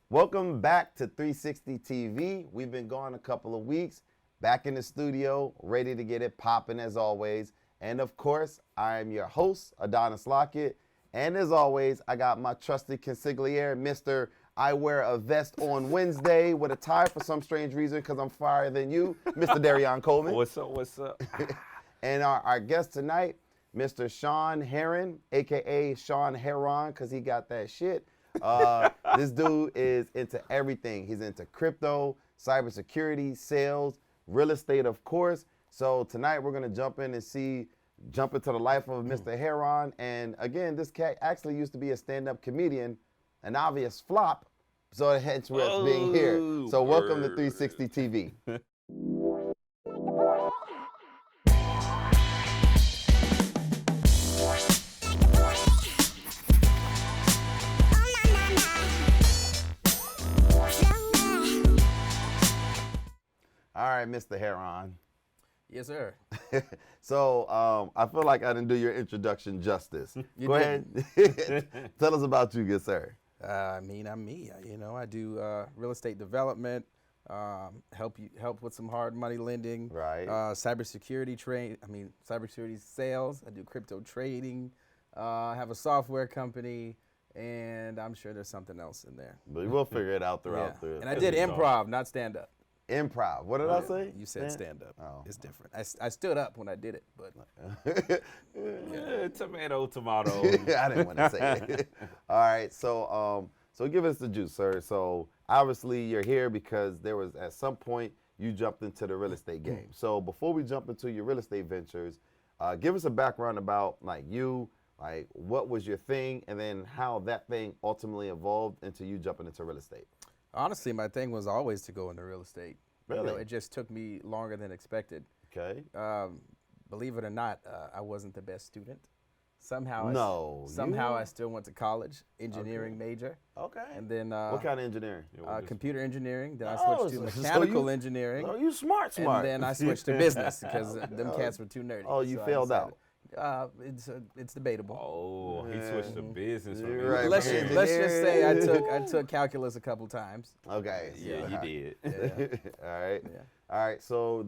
Welcome back to 360 TV. We've been gone a couple of weeks, back in the studio, ready to get it popping as always. And of course, I am your host, Adonis Lockett. And as always, I got my trusted consigliere, Mr. I wear a vest on Wednesday with a tie for some strange reason because I'm fire than you, Mr. Darion Coleman. What's up, what's up? And our guest tonight, Mr. Sean Herron, a.k.a. Sean Herron, because he got that shit. This dude is into everything. He's into crypto, cybersecurity, sales, real estate, of course. So tonight we're going to jump into the life of Mr. Herron. And again, this cat actually used to be a stand-up comedian, an obvious flop, so hence we're being here. So welcome to 360 TV. All right, Mr. Herron. Yes, sir. So I feel like I didn't do your introduction justice. Go ahead. Tell us about you, good sir. I'm me. You know, I do real estate development, help with some hard money lending, Right. Cybersecurity sales. I do crypto trading. I have a software company, and I'm sure there's something else in there. But we'll figure it out throughout. And I did improv, not stand up. Improv. What did I say? You said stand up. Oh. It's different. I stood up when I did it, but Tomato. I didn't want to say it. All right, so give us the juice, sir. So obviously you're here because there was at some point you jumped into the real estate game. So before we jump into your real estate ventures, give us a background about you, what was your thing, and then how that thing ultimately evolved into you jumping into real estate. honestly, my thing was always to go into real estate. Really? You know, it just took me longer than expected. Okay. Believe it or not, I wasn't the best student. Somehow, I still went to college, engineering major. Okay. And then what kind of engineering? computer engineering. Then I switched to mechanical engineering. Oh, you smart. And then I switched to business because them cats were too nerdy. Oh, you so failed out. It's debatable. Oh, he switched to business. From Right. Let's just say I took calculus a couple times. Okay. Yeah, you did. All right. Yeah. All right. So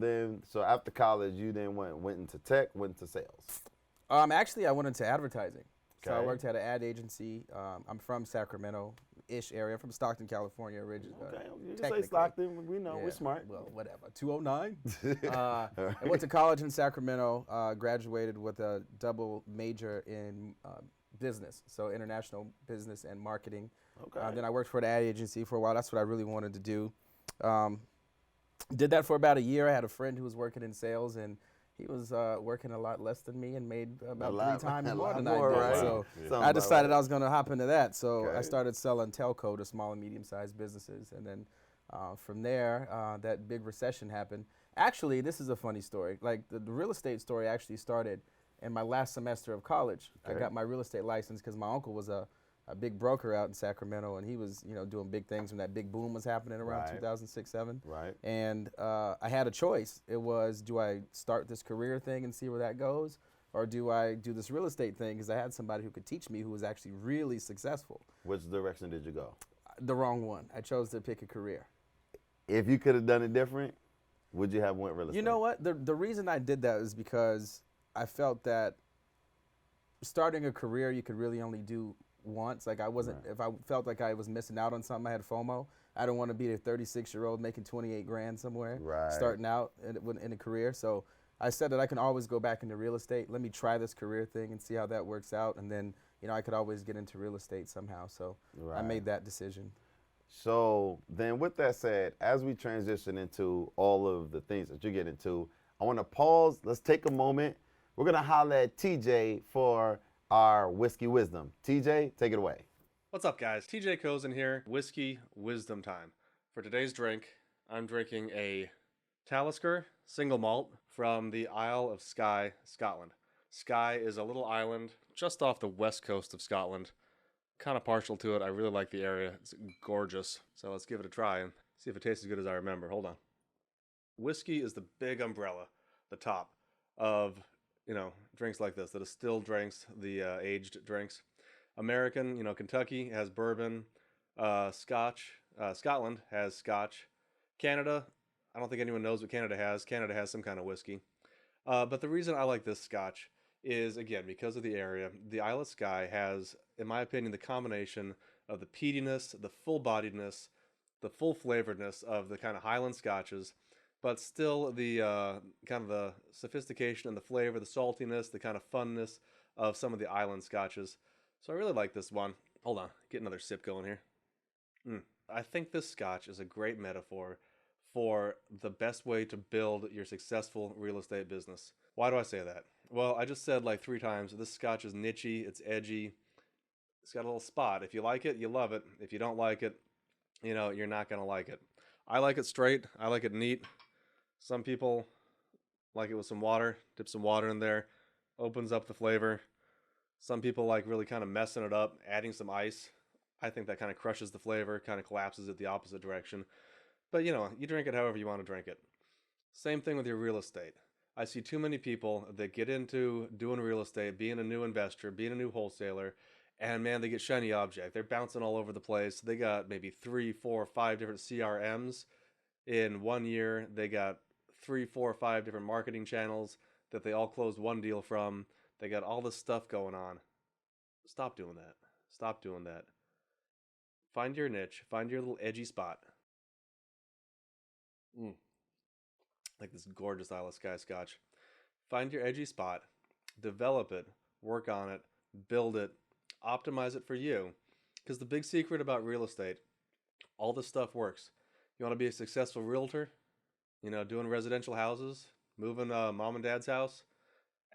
after college, you then went into tech, went into sales. Actually, I went into advertising. So I Okay. worked at an ad agency. I'm from Sacramento-ish area. I'm from Stockton, California originally. Okay. You say technically. Stockton. We know. Yeah, We're smart. Well, whatever. 209. I went to college in Sacramento, graduated with a double major in business, so international business and marketing. Okay. Then I worked for the ad agency for a while. That's what I really wanted to do. Did that for about a year. I had a friend who was working in sales, and he was working a lot less than me and made about 3 times more than I did. Right? So Sounds I about decided right. I was going to hop into that. So I Okay. started selling telco to small and medium-sized businesses. And then from there, that big recession happened. Actually, this is a funny story. Like the real estate story actually started in my last semester of college. Okay. I got my real estate license because my uncle was a big broker out in Sacramento, and he was doing big things when that big boom was happening around Right. 2006, 7. Right. And I had a choice. It was, do I start this career thing and see where that goes? Or do I do this real estate thing? Because I had somebody who could teach me who was actually really successful. Which direction did you go? The wrong one. I chose to pick a career. If you could have done it different, would you have went real estate? You know what? The reason I did that is because I felt that starting a career you could really only do once. Like I wasn't, if I felt like I was missing out on something, I had FOMO. I don't want to be a 36-year-old making 28 grand somewhere, Right. starting out in a career. So I said that I can always go back into real estate. Let me try this career thing and see how that works out. And then, I could always get into real estate somehow. So I Right. made that decision. So then with that said, as we transition into all of the things that you get into, I want to pause. Let's take a moment. We're going to holler at TJ for our whiskey wisdom. TJ, take it away. What's up, guys? TJ Cozen here. Whiskey wisdom time. For today's drink, I'm drinking a Talisker single malt from the Isle of Skye, Scotland. Skye is a little island just off the west coast of Scotland. Kind of partial to it. I really like the area. It's gorgeous. So let's give it a try and see if it tastes as good as I remember. Hold on. Whiskey is the big umbrella, the top of, drinks like this, the distilled drinks, the aged drinks. American, Kentucky has bourbon, Scotch, Scotland has Scotch. Canada, I don't think anyone knows what Canada has. Canada has some kind of whiskey. But the reason I like this Scotch is, again, because of the area. The Isle of Skye has, in my opinion, the combination of the peatiness, the full-bodiedness, the full flavoredness of the kind of Highland Scotches, but still the kind of the sophistication and the flavor, the saltiness, the kind of funness of some of the island Scotches. So I really like this one. Hold on, get another sip going here. I think this Scotch is a great metaphor for the best way to build your successful real estate business. Why do I say that? Well, I just said like 3 times, this Scotch is nichey, it's edgy, it's got a little spot. If you like it, you love it. If you don't like it, you know, you're not going to like it. I like it straight. I like it neat. Some people like it with some water, dip some water in there, opens up the flavor. Some people like really kind of messing it up, adding some ice. I think that kind of crushes the flavor, kind of collapses it the opposite direction. But you know, you drink it however you want to drink it. Same thing with your real estate. I see too many people that get into doing real estate, being a new investor, being a new wholesaler, and man, they get shiny object. They're bouncing all over the place. They got maybe 3, 4, 5 different CRMs in 1 year. They got 3, 4, 5 different marketing channels that they all closed one deal from. They got all this stuff going on. Stop doing that. Stop doing that. Find your niche. Find your little edgy spot. Like this gorgeous Isle of Skye Scotch. Find your edgy spot. Develop it. Work on it. Build it. Optimize it for you. Because the big secret about real estate, all this stuff works. You want to be a successful realtor? You know, doing residential houses? Moving mom and dad's house?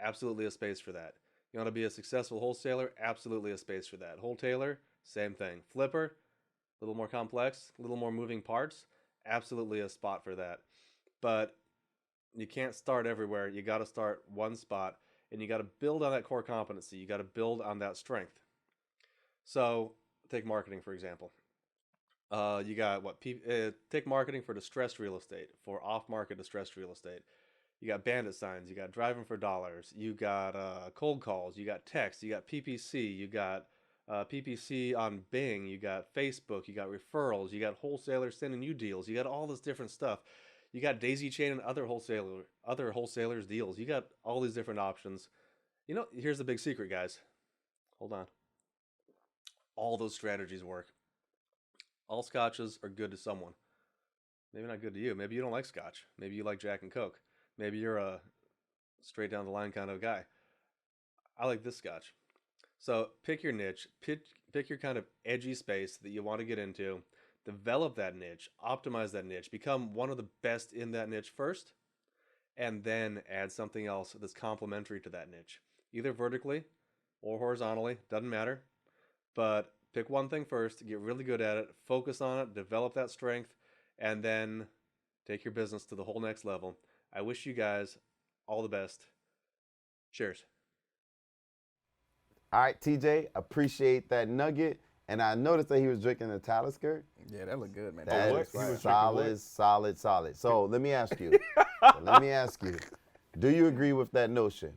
Absolutely a space for that. You want to be a successful wholesaler? Absolutely a space for that. Wholetailer? Same thing. Flipper? A little more complex, a little more moving parts, absolutely a spot for that. But you can't start everywhere. You got to start one spot, and you got to build on that core competency. You got to build on that strength. So take marketing, for example. You got take marketing for distressed real estate, for off-market distressed real estate. You got bandit signs. You got driving for dollars. You got cold calls. You got text. You got PPC. You got PPC on Bing, you got Facebook, you got referrals, you got wholesalers sending you deals, you got all this different stuff. You got daisy chain and other wholesalers deals. You got all these different options. You know, here's the big secret, guys. Hold on. All those strategies work. All scotches are good to someone. Maybe not good to you. Maybe you don't like scotch. Maybe you like Jack and Coke. Maybe you're a straight down the line kind of guy. I like this scotch. So pick your niche, pick your kind of edgy space that you want to get into, develop that niche, optimize that niche, become one of the best in that niche first, and then add something else that's complementary to that niche, either vertically or horizontally, doesn't matter, but pick one thing first, get really good at it, focus on it, develop that strength, and then take your business to the whole next level. I wish you guys all the best. Cheers. All right, TJ, appreciate that nugget. And I noticed that he was drinking a Talisker. Yeah, that looked good, man. That what? is He was solid. So let me ask you, do you agree with that notion?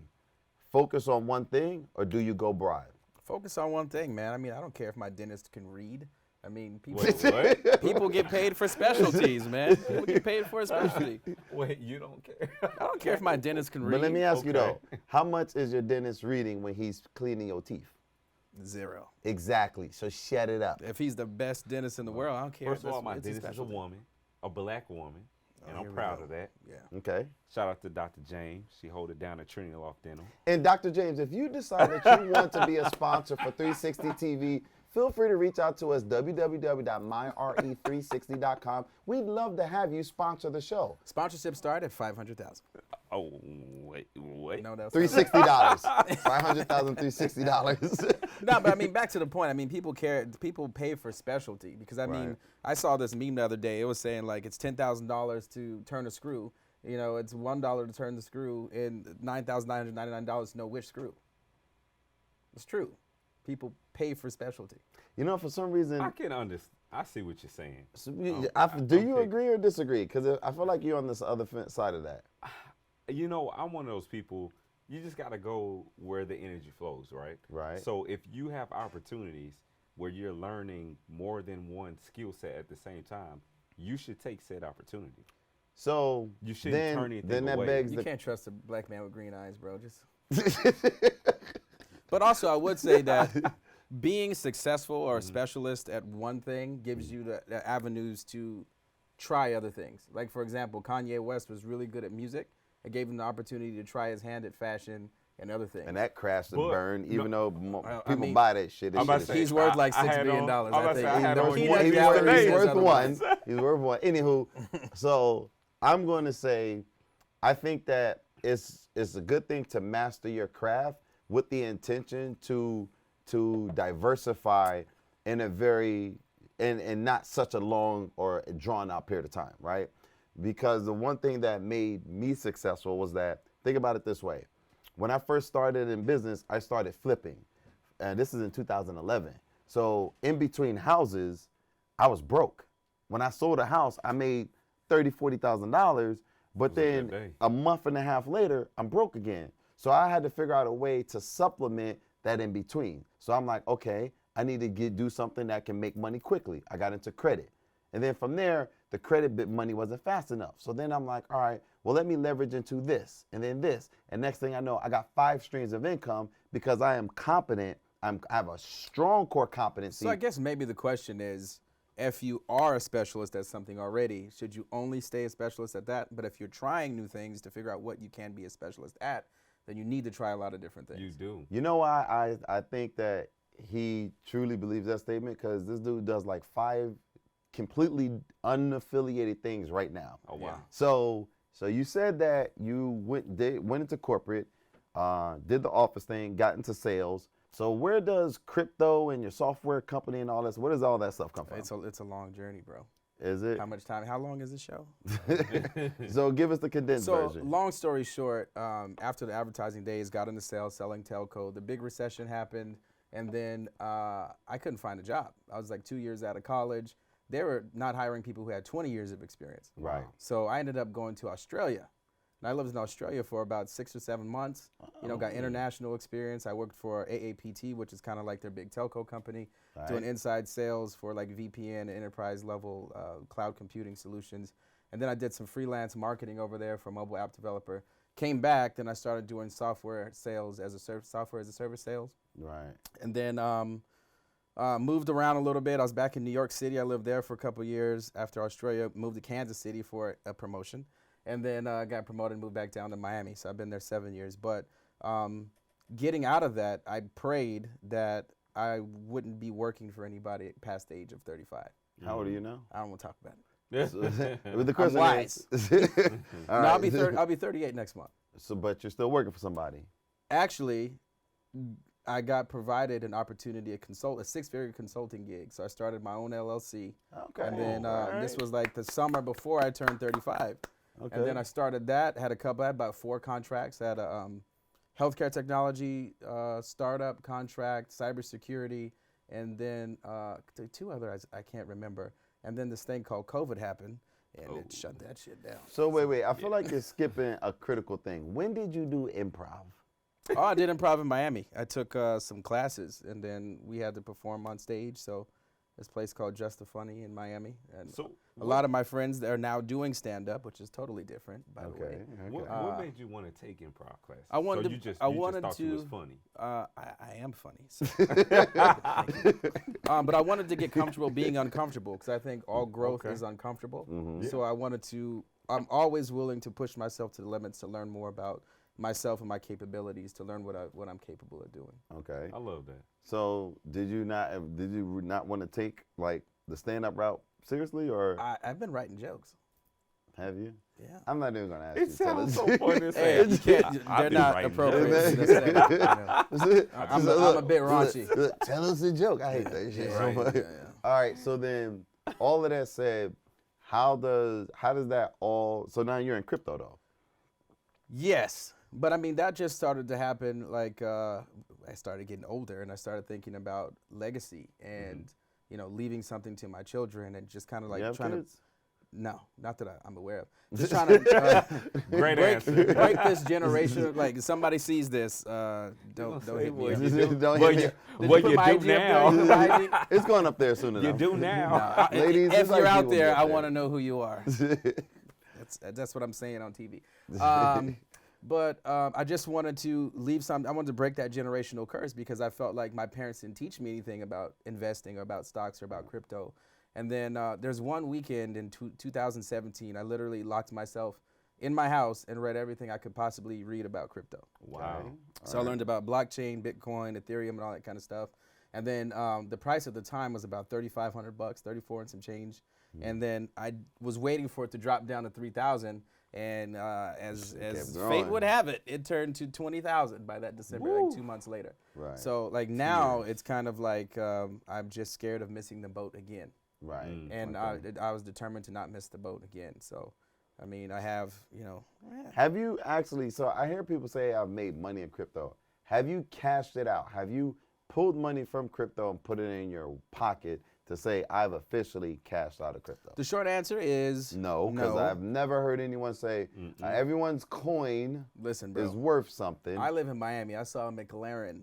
Focus on one thing, or do you go broad? Focus on one thing, man. I mean, I don't care if my dentist can read. I mean, people, Wait, what? people get paid for specialties, man. People get paid for a specialty. Wait, you don't care? I don't care if my dentist can read. But let me ask you Okay. though, how much is your dentist reading when he's cleaning your teeth? 0. Exactly. So shut it up. If he's the best dentist in the world, I don't care. First of all, my It's dentist is a specialty. woman, a black woman, and here I'm we proud go. of that. Yeah. Okay. Shout out to Dr. James. She hold it down at Trinity Loft Dental. And Dr. James, if you decide that you want to be a sponsor for 360 TV, feel free to reach out to us, www.myRE360.com. We'd love to have you sponsor the show. Sponsorship start at $500,000. Oh, wait. No, that's $360. $500,000, $360. No, but I mean, back to the point. I mean, people care. People pay for specialty because I mean, Right. I saw this meme the other day. It was saying like it's $10,000 to turn a screw. You know, it's $1 to turn the screw, and $9,999 to know which screw. It's true. People pay for specialty. You know, for some reason, I can understand. I see what you're saying. do you agree or disagree? Because I feel like you're on this other side of that. You know, I'm one of those people, you just got to go where the energy flows, right? Right. So if you have opportunities where you're learning more than one skill set at the same time, you should take said opportunity. So You shouldn't turn anything that away. begs You the can't trust a black man with green eyes, bro. But also, I would say that being successful or a specialist at one thing gives you the avenues to try other things. Like, for example, Kanye West was really good at music. It gave him the opportunity to try his hand at fashion and other things. and that crashed and But, burned, even though I people mean, buy that shit. That I'm about shit to is say, He's worth like I $6 had billion. on- I'm about I to say, think. I had You know, on Peanut one Gallery yesterday. he's has worth other one. things. He's worth one. Anywho, so I'm going to say, I think that it's a good thing to master your craft with the intention to diversify in a very and not such a long or drawn out period of time, right? Because the one thing that made me successful was that, think about it this way. When I first started in business, I started flipping. And this is in 2011. So in between houses, I was broke. When I sold a house, I made $30,000, $40,000, but was a good then day. a month and a half later, I'm broke again. So I had to figure out a way to supplement that in between. So I'm like, okay, I need to do something that can make money quickly. I got into credit. And then from there, the credit bit money wasn't fast enough. So then I'm like, all right, well, let me leverage into this and then this. And next thing I know, I got 5 streams of income because I am competent. I have a strong core competency. So I guess maybe the question is, if you are a specialist at something already, should you only stay a specialist at that? But if you're trying new things to figure out what you can be a specialist at, then you need to try a lot of different things. You do. You know why I think that he truly believes that statement? Because this dude does like 5 completely unaffiliated things right now. Oh, wow. So you said that you went into corporate, did the office thing, got into sales. So where does crypto and your software company and all this, where does all that stuff come from? It's a long journey, bro. Is it? How much time? How long is the show? So give us the condensed So version. long story short, after the advertising days, got into sales, selling telco. The big recession happened, and then I couldn't find a job. I was like 2 years out of college. They were not hiring people who had 20 years of experience. Right. So I ended up going to Australia. And I lived in Australia for about 6 or 7 months. You know, got international experience. I worked for AAPT, which is kind of like their big telco company, doing inside sales for like VPN and enterprise level cloud computing solutions. And then I did some freelance marketing over there for a mobile app developer. Came back, then I started doing software sales as a software as a service sales. Right. And then moved around a little bit. I was back in New York City. I lived there for a couple of years. After Australia, moved to Kansas City for a promotion. And then got promoted and moved back down to Miami. So I've been there 7 years. But getting out of that, I prayed that I wouldn't be working for anybody past the age of 35. How old are you now? I don't want to talk about it. But the question wise. is, No, all right. I'll be 38 next month. So, but you're still working for somebody. Actually, I got provided an opportunity to consult a 6-figure consulting gig. So I started my own LLC. Okay. And then all this right. was like the summer before I turned 35. Okay. And then I started that, had about 4 contracts. I had a healthcare technology startup contract, cybersecurity, and then 2 others I can't remember. And then this thing called COVID happened, and it shut that shit down. So wait. I feel like you're skipping a critical thing. When did you do improv? Oh, I did improv in Miami. I took some classes, and then we had to perform on stage. So this place called Just the Funny in Miami. And So a lot of my friends are now doing stand-up, which is totally different, by the way. what made you want to take improv classes? I wanted so to- you just, I you wanted just thought you was to- funny. I am funny. So. But I wanted to get comfortable being uncomfortable because I think all growth is uncomfortable. So I'm always willing to push myself to the limits to learn more about myself and my capabilities, to learn what I'm capable of doing. Okay. I love that. So did you not want to take like the stand-up route seriously, or I've been writing jokes. have you? Yeah. I'm not even gonna ask It you. Tell sounds us. so funny to Hey, say. you can't, I've they're been not writing appropriate. jokes. to the stand-up, you know. I'm a bit raunchy. Look, tell us a joke. I hate that shit so right, much. yeah. All right. So then, all of that said, how does that all? So now you're in crypto though. Yes, but I mean that just started to happen. Like I started getting older, and I started thinking about legacy and leaving something to my children, and just kind of like You have trying kids? No, not that I'm aware of. Just trying to Great answer. break this generation. Like somebody sees this, don't hit me up. Don't Well, hit me you, up. Did well, put you my do IG up there? now. You put my IG? It's going up there soon You enough. do now. Ladies, if it's like you're out people there, get I there. want to know who you are. That's what I'm saying on TV. But I just wanted to leave some. I wanted to break that generational curse because I felt like my parents didn't teach me anything about investing or about stocks or about crypto. And then there's one weekend in 2017, I literally locked myself in my house and read everything I could possibly read about crypto. Wow. So I learned about blockchain, Bitcoin, Ethereum, and all that kind of stuff. And then the price at the time was about $3,500, 34 and some change. And then I was waiting for it to drop down to 3,000. And as fate would have it, it turned to 20,000 by that December, like 2 months later. Right. So like now it's kind of like I'm just scared of missing the boat again. Right. And I was determined to not miss the boat again. So, I mean, I have, Have you actually, so I hear people say I've made money in crypto. Have you cashed it out? Have you pulled money from crypto and put it in your pocket to say I've officially cashed out of crypto? The short answer is No, because I've never heard anyone say everyone's coin Listen, bro, is worth something. I live in Miami. I saw a McLaren,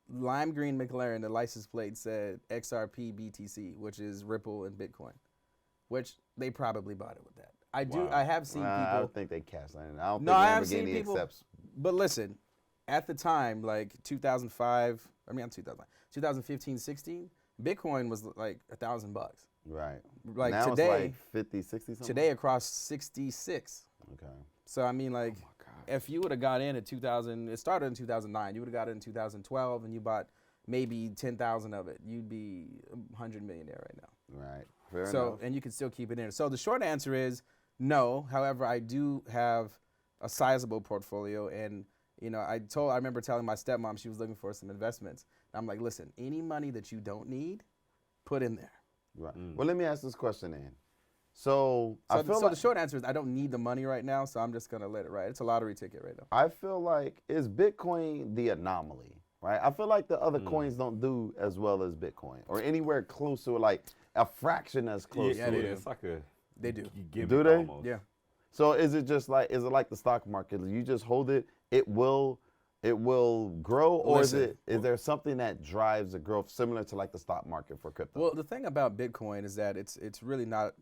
lime green McLaren. The license plate said XRP BTC, which is Ripple and Bitcoin, which they probably bought it with that. I have seen I people. don't think they cashed that in. I don't No, think I have seen Lamborghini people. accepts. But listen, at the time, like 2005, I mean, 2015, 16, Bitcoin was like $1,000. Right. Like now today, it's like 50, 60 something? today across 66. Okay. So I mean, like, if you would have got in at 2000, it started in 2009. You would have got in 2012, and you bought maybe 10,000 of it. You'd be $100 millionaire right now. Right. Fair So enough. and you can still keep it in. So the short answer is no. However, I do have a sizable portfolio, and I remember telling my stepmom she was looking for some investments. I'm like, listen, any money that you don't need, put in there. Right. Well, let me ask this question then. So I feel So like the short answer is I don't need the money right now, so I'm just gonna let it ride. It's a lottery ticket right now. I feel like is Bitcoin the anomaly, right? I feel like the other coins don't do as well as Bitcoin, or anywhere close to like a fraction as close Yeah, to they it. do. It's like a They do. gimmick Do they? almost. Yeah. So is it like the stock market? You just hold it, it will grow, or Listen. is there something that drives the growth similar to like the stock market for crypto? Well, the thing about Bitcoin is that it's really not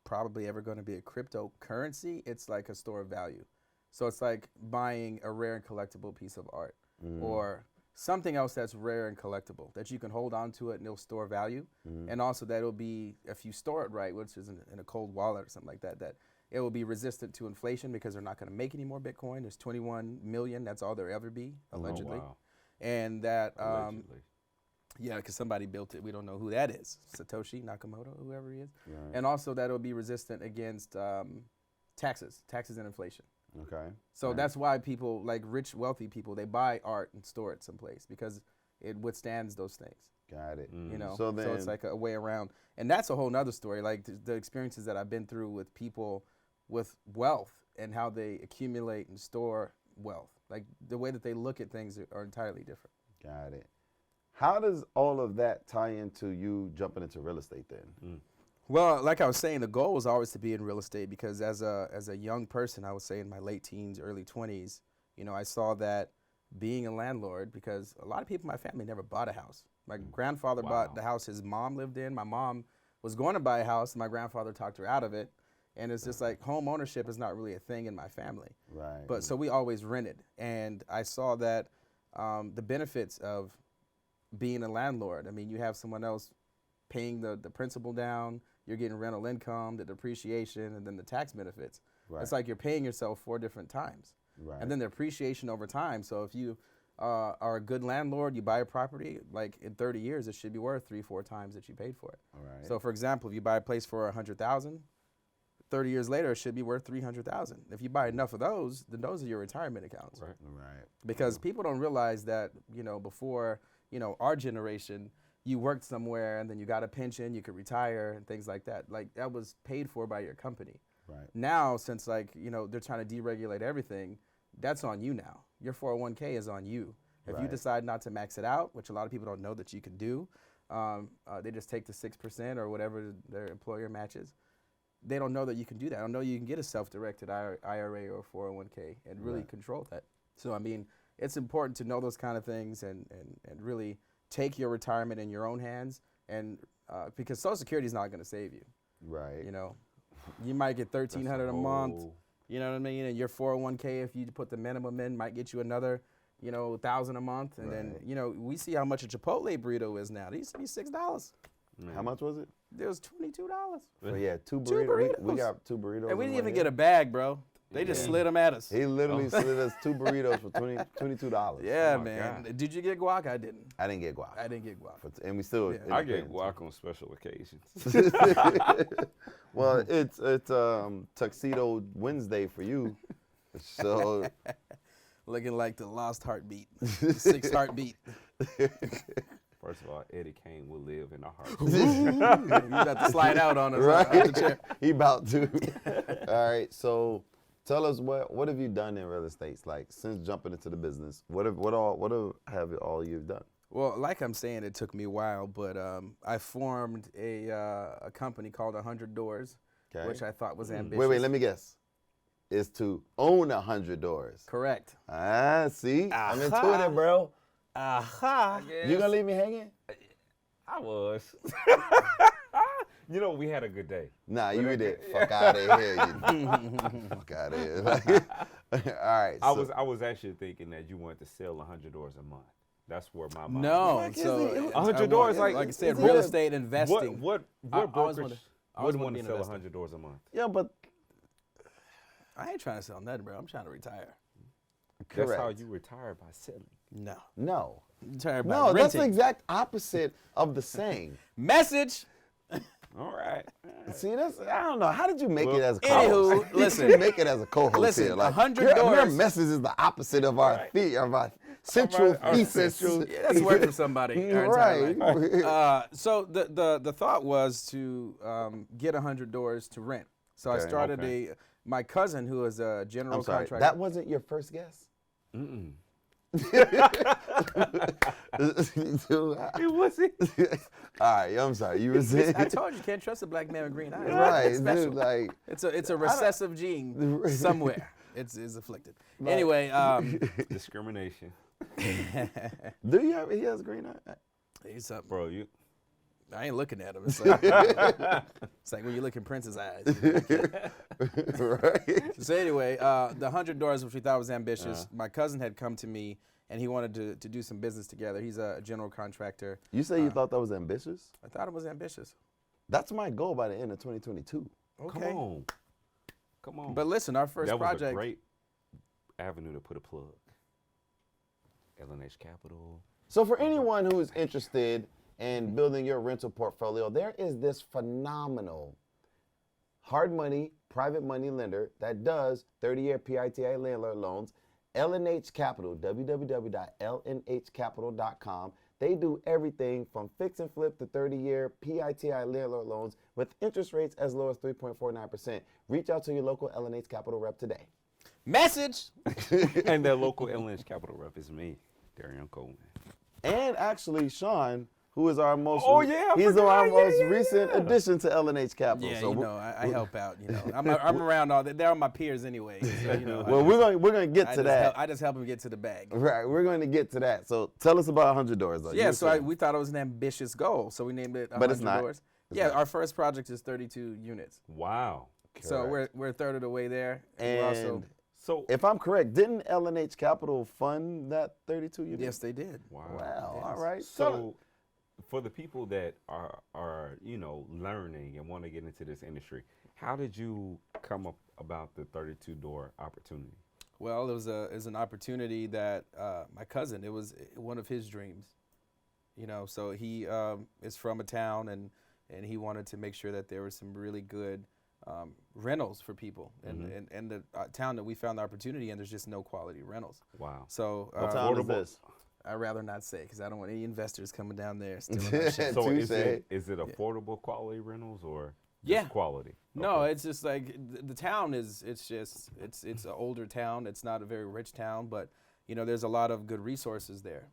probably ever going to be a cryptocurrency. It's like a store of value. So it's like buying a rare and collectible piece of art or something else that's rare and collectible that you can hold on to it and it'll store value. And also that it'll be, if you store it right, which is in a cold wallet or something like that, that it will be resistant to inflation because they're not going to make any more Bitcoin. There's 21 million. That's all there ever be, allegedly. wow. And that, Allegedly. yeah, because somebody built it. We don't know who that is. Satoshi Nakamoto, whoever he is. Right. And also that it'll be resistant against taxes and inflation. Okay. So Right. that's why people, like rich, wealthy people, they buy art and store it someplace because it withstands those things. Got it. So then it's like a way around. And that's a whole nother story. Like the experiences that I've been through with people with wealth and how they accumulate and store wealth. Like the way that they look at things are entirely different. got it. How does all of that tie into you jumping into real estate then? Well, like I was saying, the goal was always to be in real estate because as a young person, I would say in my late teens, early 20s, I saw that being a landlord, because a lot of people in my family never bought a house. My grandfather bought the house his mom lived in. My mom was going to buy a house, and my grandfather talked her out of it. And it's just like home ownership is not really a thing in my family. Right. But so we always rented. And I saw that the benefits of being a landlord. I mean, you have someone else paying the principal down, you're getting rental income, the depreciation, and then the tax benefits. Right. It's like you're paying yourself 4 different times. Right. And then the appreciation over time. So if you are a good landlord, you buy a property, like in 30 years, it should be worth 3-4 times that you paid for it. All right. So for example, if you buy a place for $100,000, 30 years later, it should be worth $300,000. If you buy enough of those, then those are your retirement accounts. Right. Right. Because people don't realize that, before, our generation, you worked somewhere and then you got a pension, you could retire and things like that. Like that was paid for by your company. Right. Now, since they're trying to deregulate everything, that's on you now. Your 401k is on you. If you Right. decide not to max it out, which a lot of people don't know that you can do, they just take the 6% or whatever their employer matches. they don't know that you can do that. I don't know you can get a self-directed IRA or 401k and really control that. So, I mean, it's important to know those kind of things and really take your retirement in your own hands, and because Social Security is not going to save you. Right. You know, you might get $1,300 a month. You know what I mean? And your 401k, if you put the minimum in, might get you another, $1,000 a month. And then, we see how much a Chipotle burrito is now. They used to be $6. How much was it? It was $22. So yeah, two Two burritos. We burritos. got 2 burritos. And we in didn't one even here. get a bag, bro. They just slid them at us. He literally slid us 2 burritos for $22. Yeah, Oh my man. God. Did you get guac? I didn't. I didn't get guac. I didn't get guac. And we still. Yeah. I get guac on special occasions. Well, it's Tuxedo Wednesday for you. So Looking like the lost heartbeat. 6 heartbeat. First of all, Eddie Kane will live in our hearts. You got to slide out on us. Out the chair. right, he about to. All right, so tell us what have you done in real estate? Like since jumping into the business, what have all you've done? Well, like I'm saying, it took me a while, but I formed a company called 100 Doors, Okay. which I thought was ambitious. Wait, let me guess. Is to own 100 doors. Correct. See, I'm into it, bro. Aha. You gonna leave me hanging? I was. We had a good day. Nah, you did. Fuck out of here. Fuck out of here. All right. I was actually thinking that you wanted to sell $100 a month. That's where my mind No, Heck is so it? $100, like I said, is real it- estate investing. What I always brokerage wanted- I always would wanted want to to be sell an $100 a month? Yeah, but I ain't trying to sell nothing, bro. I'm trying to retire. correct. That's how you retire, by selling. No. No. Retire by No, that's renting. the exact opposite of the saying. Message. All right. See, I don't know. How did you make it as a Anywho, co-host? How did listen. you make it as a co-host Listen, here? Like, 100 your doors. message is the opposite of our central Our thesis. central- Yeah, that's work for somebody. our entire Right. life. So the thought was to get 100 doors to rent. So I Okay. started my cousin, who is a general I'm sorry. contractor. That wasn't your first guess? Mm-mm. It wasn't. All right, I'm sorry. You were saying. I told you, can't trust a black man with green eyes. Right, It's special. dude, like. It's a recessive gene somewhere. It's afflicted. Like- Anyway, Discrimination. Do you have? He has green eye. he's up. Bro, you. I ain't looking at him. It's like when you look in Prince's eyes. Right. So anyway, the 100 Doors, which we thought was ambitious, my cousin had come to me and he wanted to do some business together. He's a general contractor. You say you thought that was ambitious? I thought it was ambitious. That's my goal by the end of 2022. Okay. Come on. But listen, our first that was project. a great avenue to put a plug. LNH Capital. So for anyone who is interested in building your rental portfolio, there is this phenomenal hard money, private money lender that does 30-year PITI landlord loans. LNH Capital, www.lnhcapital.com. They do everything from fix and flip to 30-year PITI landlord loans with interest rates as low as 3.49%. Reach out to your local LNH Capital rep today. Message. And that local LNH Capital rep is me, Darian Coleman. And actually, Sean, who is our most he's our most recent addition to LNH Capital. Yeah, so I help out. I'm around all that. They're my peers anyway. So, well, we're going to get to that. I just help them get to the bag. Right, we're going to get to that. So tell us about 100 Doors, though. Yeah, so we thought it was an ambitious goal, so we named it 100 But it's not. Doors. It's Yeah, not. our first project is 32 units. Wow. So we're a third of the way there. And we're also, And So if I'm correct, didn't LNH Capital fund that 32 units? yes, they did. wow. Wow, Yes. all right. So for the people that are learning and want to get into this industry, how did you come up about the 32 door opportunity? Well, it was an opportunity that my cousin, it was one of his dreams. So he is from a town and he wanted to make sure that there were some really good rentals for people. And the town that we found the opportunity in, there's just no quality rentals. Wow. So What town is this? I'd rather not say because I don't want any investors coming down there stealing my shit. So Touche. is it affordable quality rentals or Yeah. just quality? No, Okay. it's just like the town is. It's an older town. It's not a very rich town, but there's a lot of good resources there.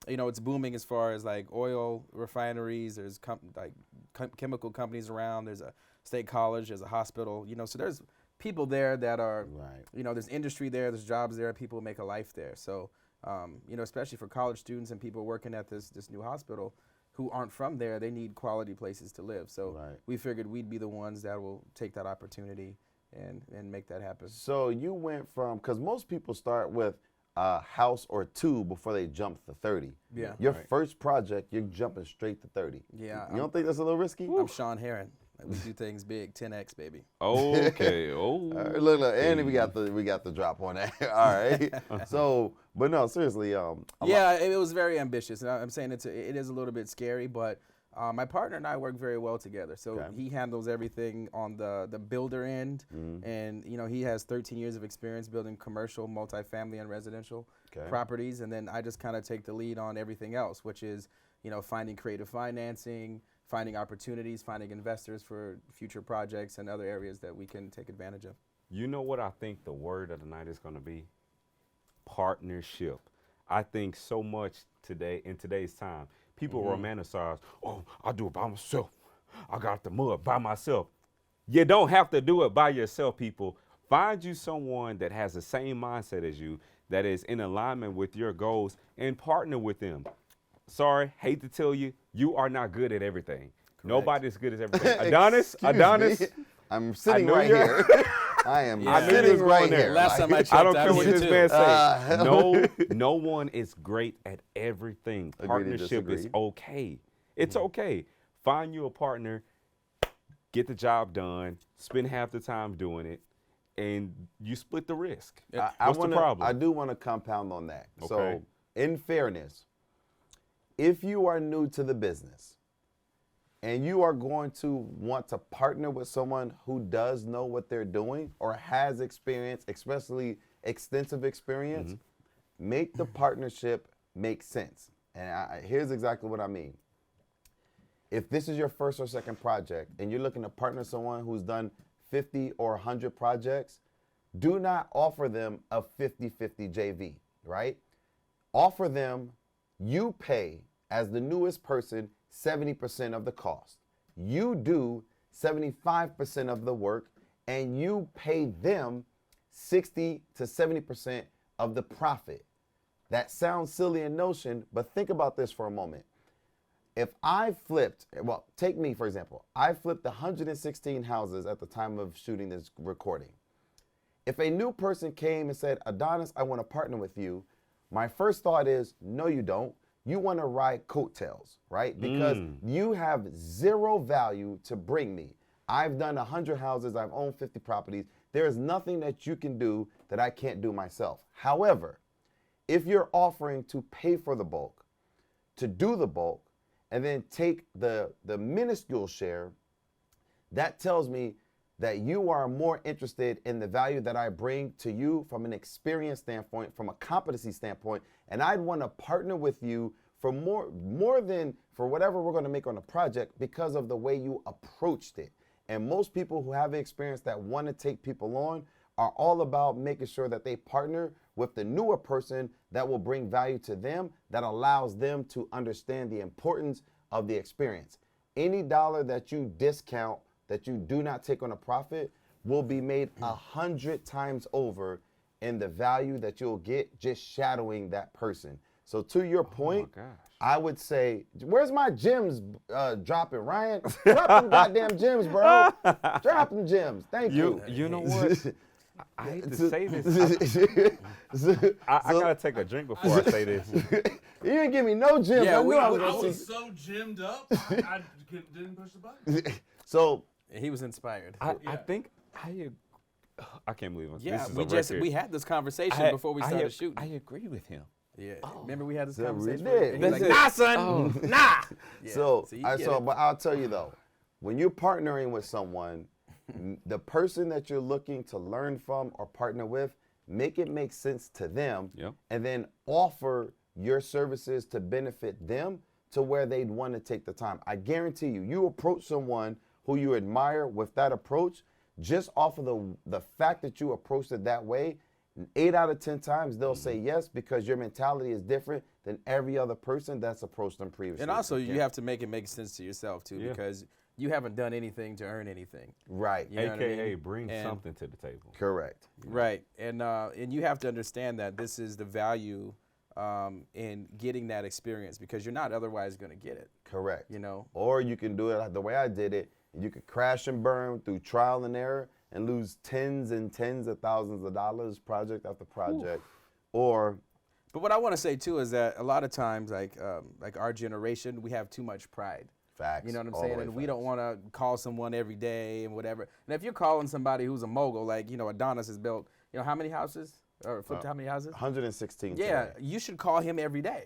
It's booming as far as like oil refineries. There's chemical companies around. There's a State College, there's a hospital, so there's people there that are, Right. there's industry there, there's jobs there, people make a life there. So, especially for college students and people working at this new hospital who aren't from there, they need quality places to live. So Right. we figured we'd be the ones that will take that opportunity and make that happen. So you went from, because most people start with a house or two before they jump to 30. Yeah. Your Right. first project, you're jumping straight to 30. Yeah, You don't think that's a little risky? I'm Sean Herron. Like, we do things big, 10X, baby. Okay. Oh. Look, and we got the drop on that. All right. So, but no, seriously, Yeah, it was very ambitious, and I'm saying it is a little bit scary, but my partner and I work very well together. So Okay. he handles everything on the builder end, Mm-hmm. and he has 13 years of experience building commercial, multifamily, and residential Okay. properties, and then I just kind of take the lead on everything else, which is finding creative financing, finding opportunities, finding investors for future projects and other areas that we can take advantage of. You know what I think the word of the night is going to be? Partnership. I think so much today, in today's time, people romanticize, oh, I do it by myself. I got the mud by myself. You don't have to do it by yourself, people. Find you someone that has the same mindset as you, that is in alignment with your goals, and partner with them. Sorry, hate to tell you, you are not good at everything. Nobody's good at everything. Adonis, Me? I'm sitting know right you're- here. I am Yeah. I knew you sitting was right going there. here. Last time I checked, I don't care was what you this too. man say. Uh, No one is great at everything. Agree to Partnership is disagree. okay. It's okay. Find you a partner, get the job done, spend half the time doing it, and you split the risk. What's the problem? I do want to compound on that. Okay. So, in fairness, if you are new to the business and you are going to want to partner with someone who does know what they're doing or has experience, especially extensive experience, make the partnership make sense. And here's exactly what I mean. If this is your first or second project and you're looking to partner with someone who's done 50 or 100 projects, do not offer them a 50-50 JV, right? Offer them, you pay as the newest person 70% of the cost. You do 75% of the work, and you pay them 60 to 70% of the profit. That sounds silly in notion, but think about this for a moment. If I flipped, well, take me for example, I flipped 116 houses at the time of shooting this recording. If a new person came and said, Adonis, I want to partner with you, my first thought is, no, you don't. You want to ride coattails, right? Because you have zero value to bring me. I've done 100 houses. I've owned 50 properties. There is nothing that you can do that I can't do myself. However, if you're offering to pay for the bulk, to do the bulk, and then take the minuscule share, that tells me that you are more interested in the value that I bring to you from an experience standpoint, from a competency standpoint, and I'd want to partner with you for more than for whatever we're going to make on the project because of the way you approached it. And most people who have experience that want to take people on are all about making sure that they partner with the newer person that will bring value to them, that allows them to understand the importance of the experience. Any dollar that you discount, that you do not take on a profit, will be made 100 times over in the value that you'll get just shadowing that person. So to your point, gosh. I would say, where's my gems dropping, Ryan? Drop them goddamn gems, bro. Drop them gems. Thank you. You know what? I hate to say this. I gotta take a drink before I say this. You didn't give me no gems. Yeah, I knew we- I I was I gonna was see. so gemmed up, I didn't push the button. So He was inspired. I think I can't believe it. Yeah, This is we a just record. we had this conversation before we started shooting. I agree with him. Yeah, remember we had this So we conversation. did. And he was That's like, it. nah, son, nah. Yeah, So, you get it. but I'll tell you though, when you're partnering with someone, the person that you're looking to learn from or partner with, make it make sense to them, Yep. and then offer your services to benefit them to where they'd want to take the time. I guarantee you, you approach someone who you admire with that approach, just off of the fact that you approached it that way, 8 out of 10 times they'll say yes because your mentality is different than every other person that's approached them previously. And also, you have to make it make sense to yourself too, Yeah. because you haven't done anything to earn anything. Right. You know what I AKA mean? bring And- something to the table. Correct. Right, and you have to understand that this is the value in getting that experience because you're not otherwise going to get it. Correct. You know. Or you can do it like the way I did it. You could crash and burn through trial and error and lose tens and tens of thousands of dollars project after project. Or But what I want to say too is that a lot of times, like our generation, we have too much pride. facts. You know what I'm all the saying? way And we don't facts. want to call someone every day and whatever. And if you're calling somebody who's a mogul, like, you know, Adonis has built, you know, how many houses? Or flipped how many houses? 116 Yeah, today. you should call him every day.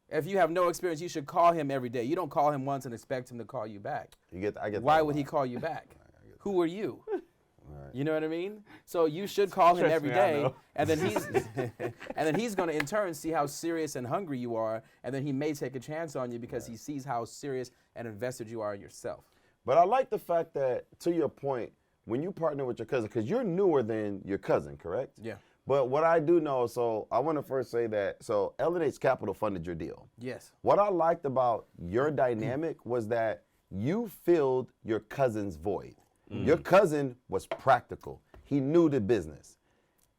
If you have no experience, you should call him every day. You don't call him once and expect him to call you back. I get Why that would he a lot. call you back? Who are you? Right. You know what I mean? So you should call him Trust every me, I day, know. and then he's going to in turn see how serious and hungry you are, and then he may take a chance on you because he sees how serious and invested you are in yourself. But I like the fact that, to your point, when you partner with your cousin, because you're newer than your cousin, correct? Yeah. But what I do know, so I want to first say that, so L&H Capital funded your deal. Yes. What I liked about your dynamic was that you filled your cousin's void. Your cousin was practical. He knew the business.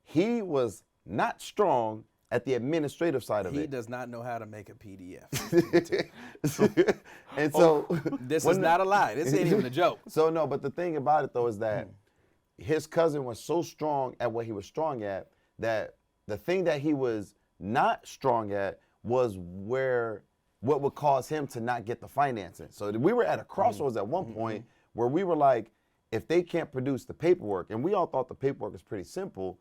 He was not strong at the administrative side of He it. does not know how to make a PDF. And so This when is not a lie. This ain't even a joke. So no, but the thing about it though is that his cousin was so strong at what he was strong at that the thing that he was not strong at was what would cause him to not get the financing. So we were at a crossroads at one point where we were like, if they can't produce the paperwork, and we all thought the paperwork was pretty simple,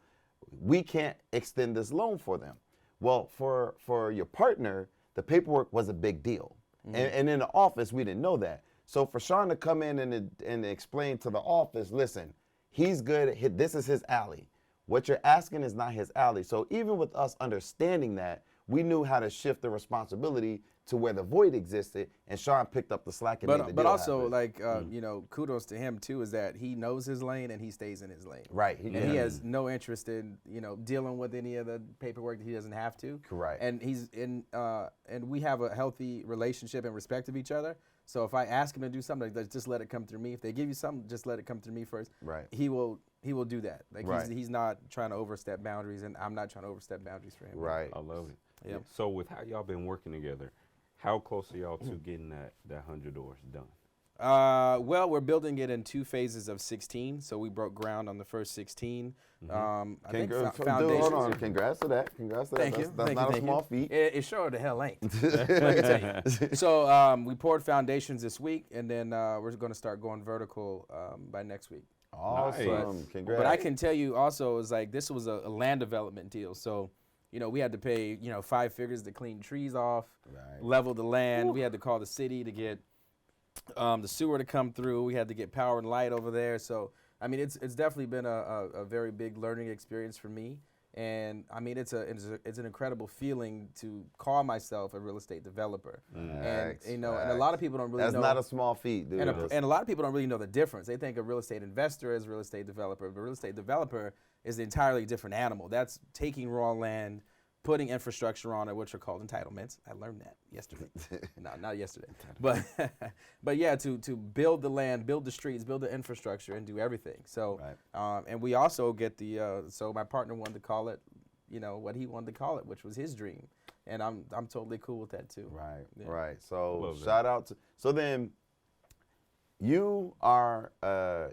we can't extend this loan for them. Well, for your partner, the paperwork was a big deal. And in the office, we didn't know that. So for Sean to come in and explain to the office, listen, he's good, this is his alley. What you're asking is not his alley. So even with us understanding that, we knew how to shift the responsibility to where the void existed, and Sean picked up the slack and made the But deal also, happen. like, you know, kudos to him, too, is that he knows his lane and he stays in his lane. Right. And he has no interest in, you know, dealing with any of the paperwork that he doesn't have to. Correct. And he's in, and we have a healthy relationship and respect of each other. So if I ask him to do something, like, just let it come through me. If they give you something, just let it come through me first. Right. He will do that. Like Right. he's not trying to overstep boundaries, and I'm not trying to overstep boundaries for him. Right. I love it. Yep. So with how y'all been working together, how close are y'all to getting that 100 doors done? Well, we're building it in 2 phases of 16. So we broke ground on the first 16. I think Dude, foundations. hold on. Congrats to that. Congrats to that. Thank you. That's Thank not you, a small feat. It sure the hell ain't. Let me tell you. So we poured foundations this week, and then we're going to start going vertical by next week. Awesome. Nice. Congrats. But I can tell you also, it was like this was a land development deal. So, you know, we had to pay 5 figures to clean trees off, Right. level the land. We had to call the city to get the sewer to come through. We had to get power and light over there. So, I mean, it's definitely been a very big learning experience for me. And I mean, it's an incredible feeling to call myself a real estate developer. And Facts, and a lot of people don't really That's know. not a small feat, dude. And a lot of people don't really know the difference. They think a real estate investor is a real estate developer, but a real estate developer is an entirely different animal. That's taking raw land, putting infrastructure on it, which are called entitlements. I learned that yesterday. No, not yesterday. But yeah, to build the land, build the streets, build the infrastructure, and do everything. So, and we also get so my partner wanted to call it, what he wanted to call it, which was his dream. And I'm totally cool with that too. Right, Yeah. right. So Love that. shout out to. So then, you are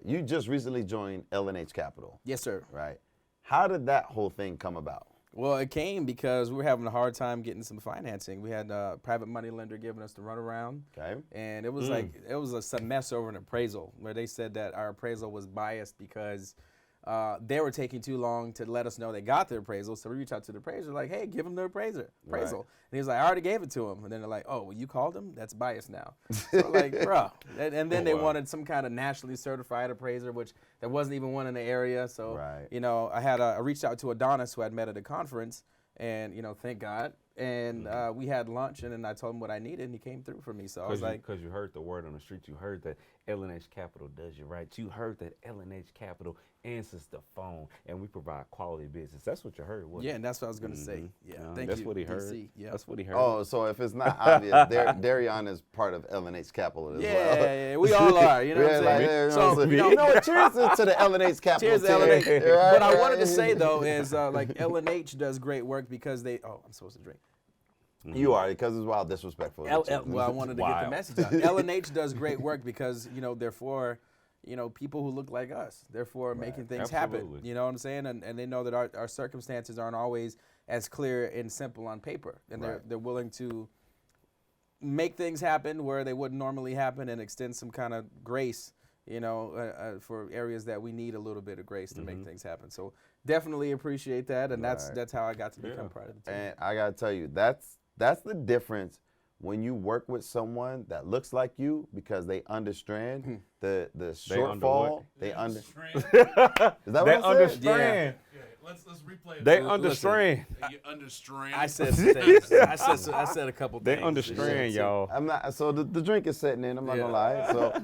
you just recently joined L&H Capital, Yes, sir. right? How did that whole thing come about? Well, it came because we were having a hard time getting some financing. We had a private money lender giving us the runaround. Okay. And it was it was a mess over an appraisal where they said that our appraisal was biased because they were taking too long to let us know they got their appraisal. So we reached out to the appraiser, like, hey, give them their appraisal. Right. And he was like, I already gave it to him. And then they're like, oh, well, you called him? That's biased now. So like, bro. And then they wow. wanted some kind of nationally certified appraiser, which there wasn't even one in the area. So, Right. I reached out to Adonis, who I'd met at a conference. And, thank God, and we had lunch, and then I told him what I needed, and he came through for me. So I was like, because you heard the word on the street, you heard that L&H Capital does you right. You heard that L&H Capital answers the phone, and we provide quality business. That's what you heard, wasn't yeah, it? and that's what I was gonna say. Yeah, thank That's you. what he heard. DC. Yeah. That's what he heard. Oh, so if it's not obvious, Darion is part of L&H Capital as Yeah, well. yeah, we all are. You know what I'm saying? Yeah, So, you know what? Cheers to the L&H Capital. Cheers to team. L&H. Right, What I right. wanted to say though is like L&H does great work because they. Oh, I'm supposed to drink. You are, because it's wild disrespectful. Well, I wanted to get the message out. L&H does great work because they're for people who look like us. They're for making things happen. Absolutely. You know what I'm saying? And they know that our circumstances aren't always as clear and simple on paper, and they're willing to make things happen where they wouldn't normally happen and extend some kind of grace. For areas that we need a little bit of grace to make things happen. So definitely appreciate that, and that's how I got to become part of the team. And I gotta tell you, that's the difference when you work with someone that looks like you, because they understand the shortfall. They understand. Is that They what I said? understand. Yeah, let's replay it. They Listen. understand. You understand? I said some things. I said a couple things. They understand, y'all. I'm not. So the drink is setting in. I'm not gonna lie.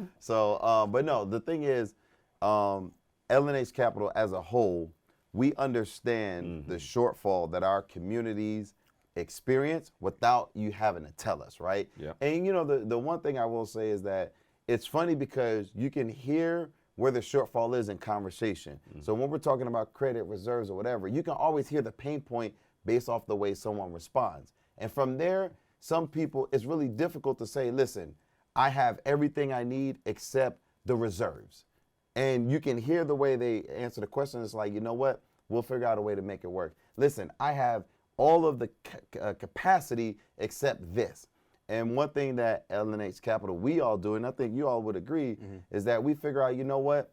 But no. The thing is, L&H Capital as a whole, we understand the shortfall that our communities experience without you having to tell us, right? Yeah. And the one thing I will say is that it's funny because you can hear where the shortfall is in conversation. So when we're talking about credit reserves or whatever, you can always hear the pain point based off the way someone responds. And from there, some people, it's really difficult to say, listen, I have everything I need except the reserves. And you can hear the way they answer the question. It's like, you know what? We'll figure out a way to make it work. Listen, I have all of the capacity except this. And one thing that L&H Capital, we all do, and I think you all would agree, is that we figure out, you know what?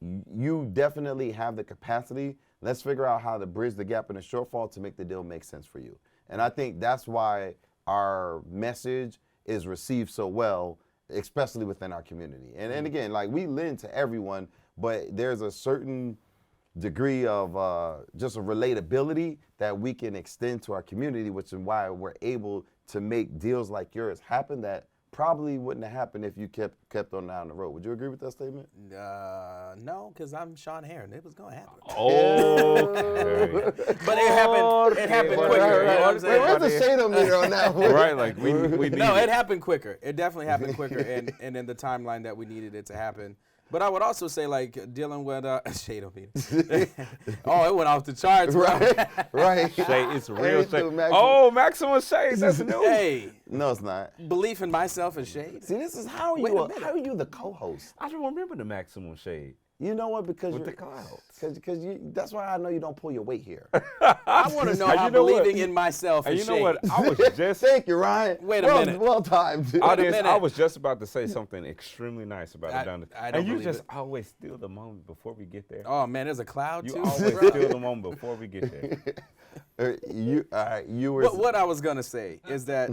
You definitely have the capacity. Let's figure out how to bridge the gap in the shortfall to make the deal make sense for you. And I think that's why our message is received so well, especially within our community. And again, like, we lend to everyone, but there's a certain degree of just a relatability that we can extend to our community, which is why we're able to make deals like yours happen that probably wouldn't have happened if you kept on down the road. Would you agree with that statement? No, because I'm Sean Herron. It was going to happen. Okay. But it happened quicker. You know what I'm saying? Where's the shade meter on that one? Right, like we need No, it. it happened quicker. It definitely happened quicker and in the timeline that we needed it to happen. But I would also say, like, dealing with shade on me. Oh, it went off the charts, bro. Right. Shade, it's real Hey, shade. dude, Maximum. Oh, maximum shade. That's new. Hey, No, it's not. belief in myself is shade. See, this is how Wait a you minute. how are you the co-host? I don't remember the maximum shade You know what? Because with you're the clouds. because that's why I know you don't pull your weight here. I want to know And how you know what? believing in myself And is you know shade. what? I was just Thank you, Ryan. Wait a minute. Well timed. Audience, minute. I was just about to say something extremely nice about Adonis. I don't And you believe just it. always steal the moment before we get there. Oh, man, there's a cloud, You too. always bro. steal the moment before we get there. You were. What I was going to say is that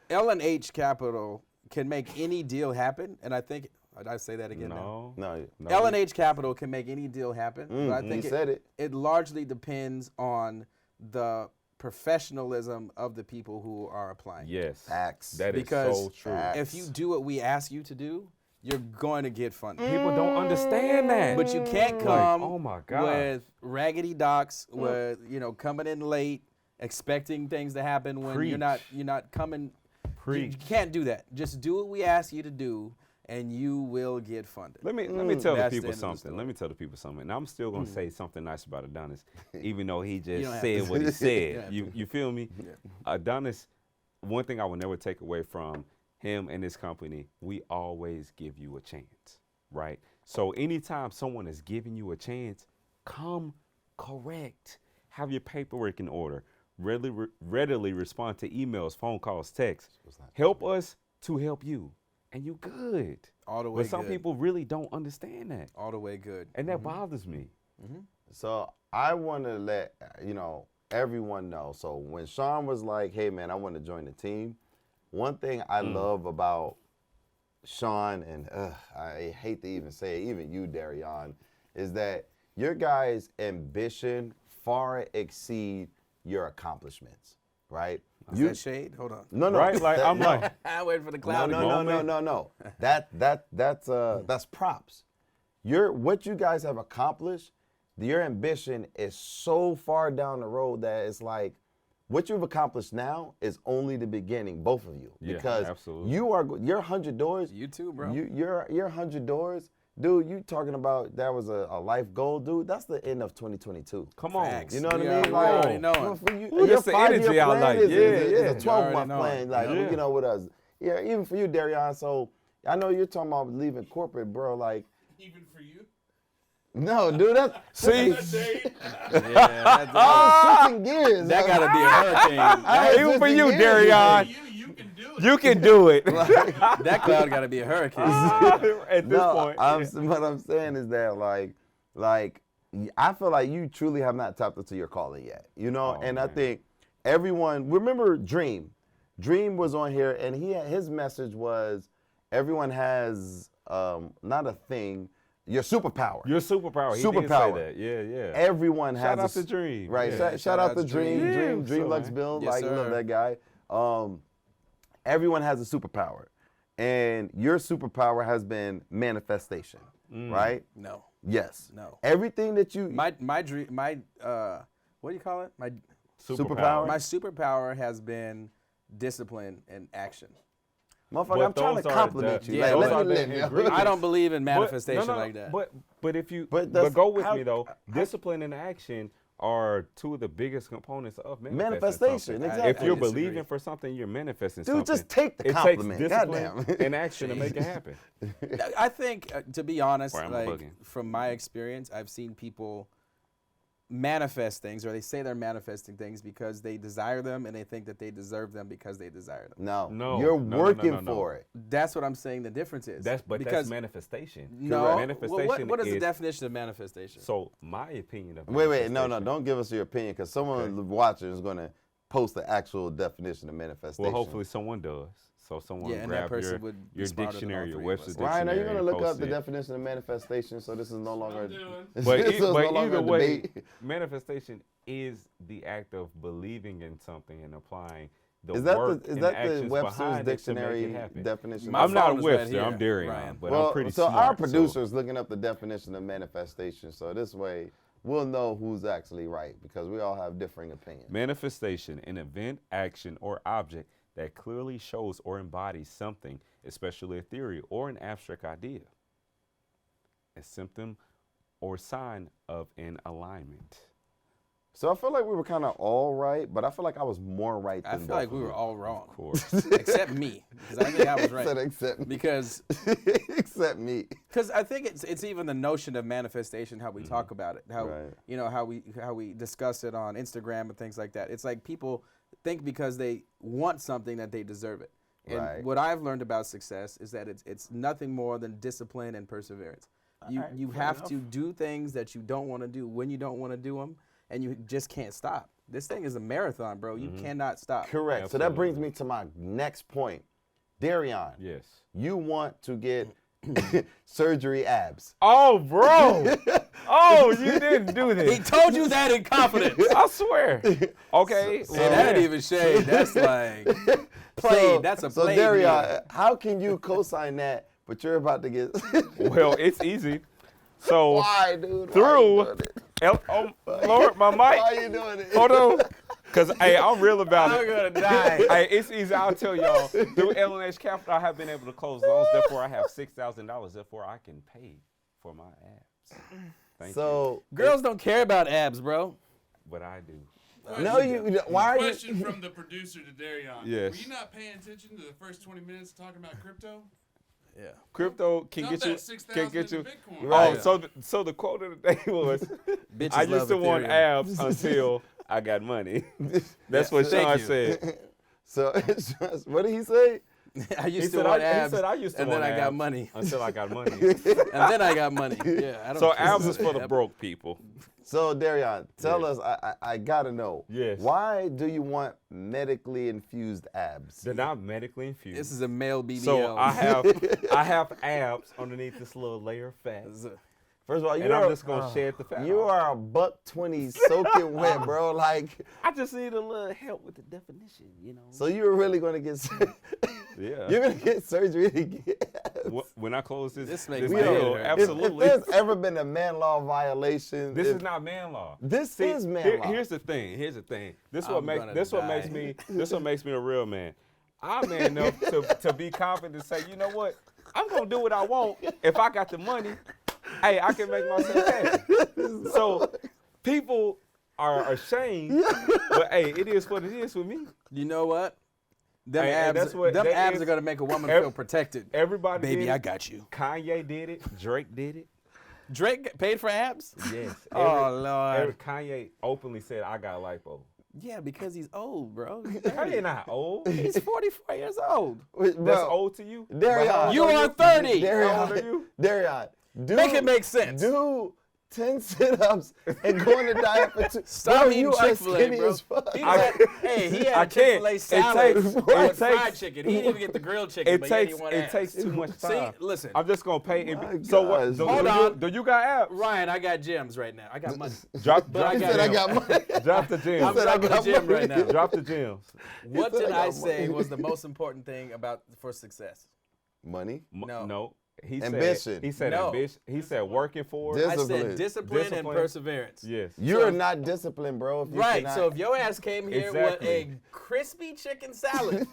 L&H Capital can make any deal happen, and I think, did I say that again now? No. No. L&H Capital can make any deal happen, but I think you said it. it largely depends on the professionalism of the people who are applying. Yes. Facts. That is Because so true. if you do what we ask you to do, you're going to get funded. People don't understand that. But you can't Like, come oh my God. with raggedy docs, with coming in late, expecting things to happen when you're not coming. You Preach. can't do that. Just do what we ask you to do, and you will get funded. Let me tell the That's the people end of the something. story. Let me tell the people something. And I'm still gonna say something nice about Adonis, even though he just don't have said to. what he You said. don't have You feel me? Adonis, one thing I will never take away from him and his company, we always give you a chance, right? So anytime someone is giving you a chance, come correct. Have your paperwork in order. Readily respond to emails, phone calls, texts. Help us to help you, and you good. All the way But some good. people really don't understand that, All the way good. and that bothers me. So I want to let everyone know. So when Sean was like, "Hey man, I want to join the team," one thing I love about Sean, and I hate to even say it, even you, Darion, is that your guys' ambition far exceed your accomplishments, right? Is that shade? Hold on. No, Right? Like, I'm like, I'm waiting for the no, cloud. no. That's props. What you guys have accomplished, your ambition is so far down the road that it's like, what you've accomplished now is only the beginning, both of you. Yeah, Because absolutely. your 100 doors. You too, bro. Your 100 doors, dude. You talking about that was a life goal, dude? That's the end of 2022. come on. Facts. You know what We I mean? already know it. well, for you, Ooh, your that's the 5-year energy I plan like. is Yeah, a yeah. 12-month know plan. it. Like Yeah. you know, with us. Yeah, even for you, Darion. So I know you're talking about leaving corporate, bro. Like, Even for you. no, dude. That's See? That day. Yeah, I was switching gears. that like, gotta be a hurricane. I was Even for switching you, gears. Darion. You can do it. You can do it. That cloud gotta be a hurricane. At this No, point. what I'm saying is that like I feel like you truly have not tapped into your calling yet. You know, Oh, and I man. think everyone remember Dream. Dream was on here, and his message was everyone has not a thing, your superpower. Your superpower. He did Superpower. say that. Yeah, yeah. Everyone Shout has out to Dream. Right. Yeah. Shout out to Dream. Yeah, Dream so, Lux man. Bill. Yes, like, love sir. that guy. Everyone has a superpower. And your superpower has been manifestation. Right? No, Yes. no. Everything that you My dream, what do you call it? My Superpower? superpower has been discipline and action. motherfucker, But I'm trying to those are compliment the- you. yeah, like, those let are me the live, yo. ingredients. I don't believe in But- manifestation no, no, like that. But if you But but that's go with how- me though, discipline and action are two of the biggest components of Manifestation, something. exactly. If you're I disagree. believing for something, you're manifesting Dude, something. just take the it compliment. takes discipline Goddamn. and action to make it happen. I think, to be honest, Or am I like bugging? from my experience, I've seen people manifest things, or they say they're manifesting things because they desire them and they think that they deserve them because they desire them. No, No, you're no, no, working no, no. for it. That's what I'm saying. The difference is That's because manifestation. no. Correct. Well, Manifestation what is the is- definition of manifestation? So my opinion of Wait, no, manifestation- don't give us your opinion because someone watching is going to post the actual definition of manifestation. Well, hopefully someone does. So someone Yeah, and that grab person would be your smarter than all dictionary, your three of Webster's us. Ryan, are you dictionary. going to and look up post the it. definition of manifestation so this is no longer I'm doing. But, this is no longer either a way, debate? manifestation is the act of believing in something and applying the Is that work the and Webster's behind it to make dictionary it happen. definition? My I'm not phone is right Webster. I'm here, Darion, Ryan. but well, I'm pretty so smart. our producer is looking up the definition of manifestation, so this way we'll know who's actually right because we all have differing opinions. Manifestation, an event, action, or object that clearly shows or embodies something, especially a theory or an abstract idea. A symptom or sign of an alignment. So I feel like we were kind of all right, but I feel like I was more right than I feel both like of we you. were all wrong, Of course. except me, because I think I was Said right. except me. Because Except me. I think it's even the notion of manifestation, how we talk about it, how Right. you know how we discuss it on Instagram and things like that. It's like people think because they want something that they deserve it. And Right. what I've learned about success is that it's nothing more than discipline and perseverance. You have to do things that you don't want to do when you don't want to do them, and you just can't stop. This thing is a marathon, bro. You cannot stop. Correct. So that brings me to my next point. Darion, Yes. you want to get surgery abs. Oh, bro. Oh, you didn't do He this. told you that in confidence. I swear. Okay. And that ain't even shade. That's like played. That's a So played. Darion, how can you co-sign that, but you're about to get... Well, it's easy. So Why, dude? through Why you doing it? oh Lord, my Why mic. you doing it? Hold on. Cause hey, I'm real about I'm it. gonna die. Hey, it's easy. I'll tell y'all. Through L&H Capital, I have been able to close loans. Therefore, I have $6,000. Therefore, I can pay for my abs. Thank you. So, Girls don't care about abs, bro. But I do. no, you. Why are you? Question from the producer to Darion. Yes. Were you not paying attention to the first 20 minutes talking about crypto? Yeah. Crypto can Dump get that you. 6,000 Can get you. into Bitcoin. Oh, Right. so the quote of the day was, Bitches "I used love to want Ethereum. abs until I got money." That's what Thank Sean you. said. So, it's just, what did he say? I used He to said, want he abs, said, "I used to and want then I got abs money, until I got money." and then I got money. Yeah. I don't So care abs about is for the abs. broke people. So, Darion, tell Yes. us. I gotta know. Yes. Why do you want medically infused abs? They're not medically infused. This is a male BBL. So I have abs underneath this little layer of fat. First of all, and I'm just gonna shed the fat You off. are a $120 soaking wet, bro. Like, I just need a little help with the definition, so you were really gonna get? Yeah. You're gonna get surgery to get? When I close this makes deal, my head hurt. absolutely. If there's ever been a man law violation, This is not man law. This is man law. Here's the thing. This I'm what gonna makes me a real man. I'm man enough to be confident to say, you know what? I'm gonna do what I want. If I got the money, hey, I can make myself happy. So people are ashamed, but hey, it is what it is with me. You know what? Them Hey, and abs, that's what them that abs is. are gonna make a woman feel protected. Everybody Baby, did it. I got you. Kanye did it. Drake did it. Drake paid for abs? Yes. Oh, Lord. Kanye openly said, I got lipo. Yeah, because he's old, bro. Kanye not old. He's 44 years old. That's bro, old to you? Darion, You are 30. How old are you? Darion, Make it make sense. Do 10 sit-ups and go on the diet for 2. Stop bro, eating you are Chick-fil-A, skinny bro. as fuck. He I- had, hey, he I had can't. Chick-fil-A It salad takes- with it fried takes- chicken. He didn't even get the grilled chicken, It but takes he want it takes too much time. See, listen. I'm just gonna pay. My So what? gosh. Do, Hold do on. You, do you got abs? Ryan, I got gyms right now. I got money. Drop I the got- Said I gems. got money. Drop the I'm gems. said I dropping the got gym money. right now. Drop the gems. What said I did I got say money. was the most important thing for success? Money. No. He Ambition. Said, he said No. ambition. He said working for it. Dis- I said Discipline. discipline and Discipline. perseverance. Yes. You're not disciplined, bro. If you Right. cannot- So if your ass came here Exactly. with a crispy chicken salad,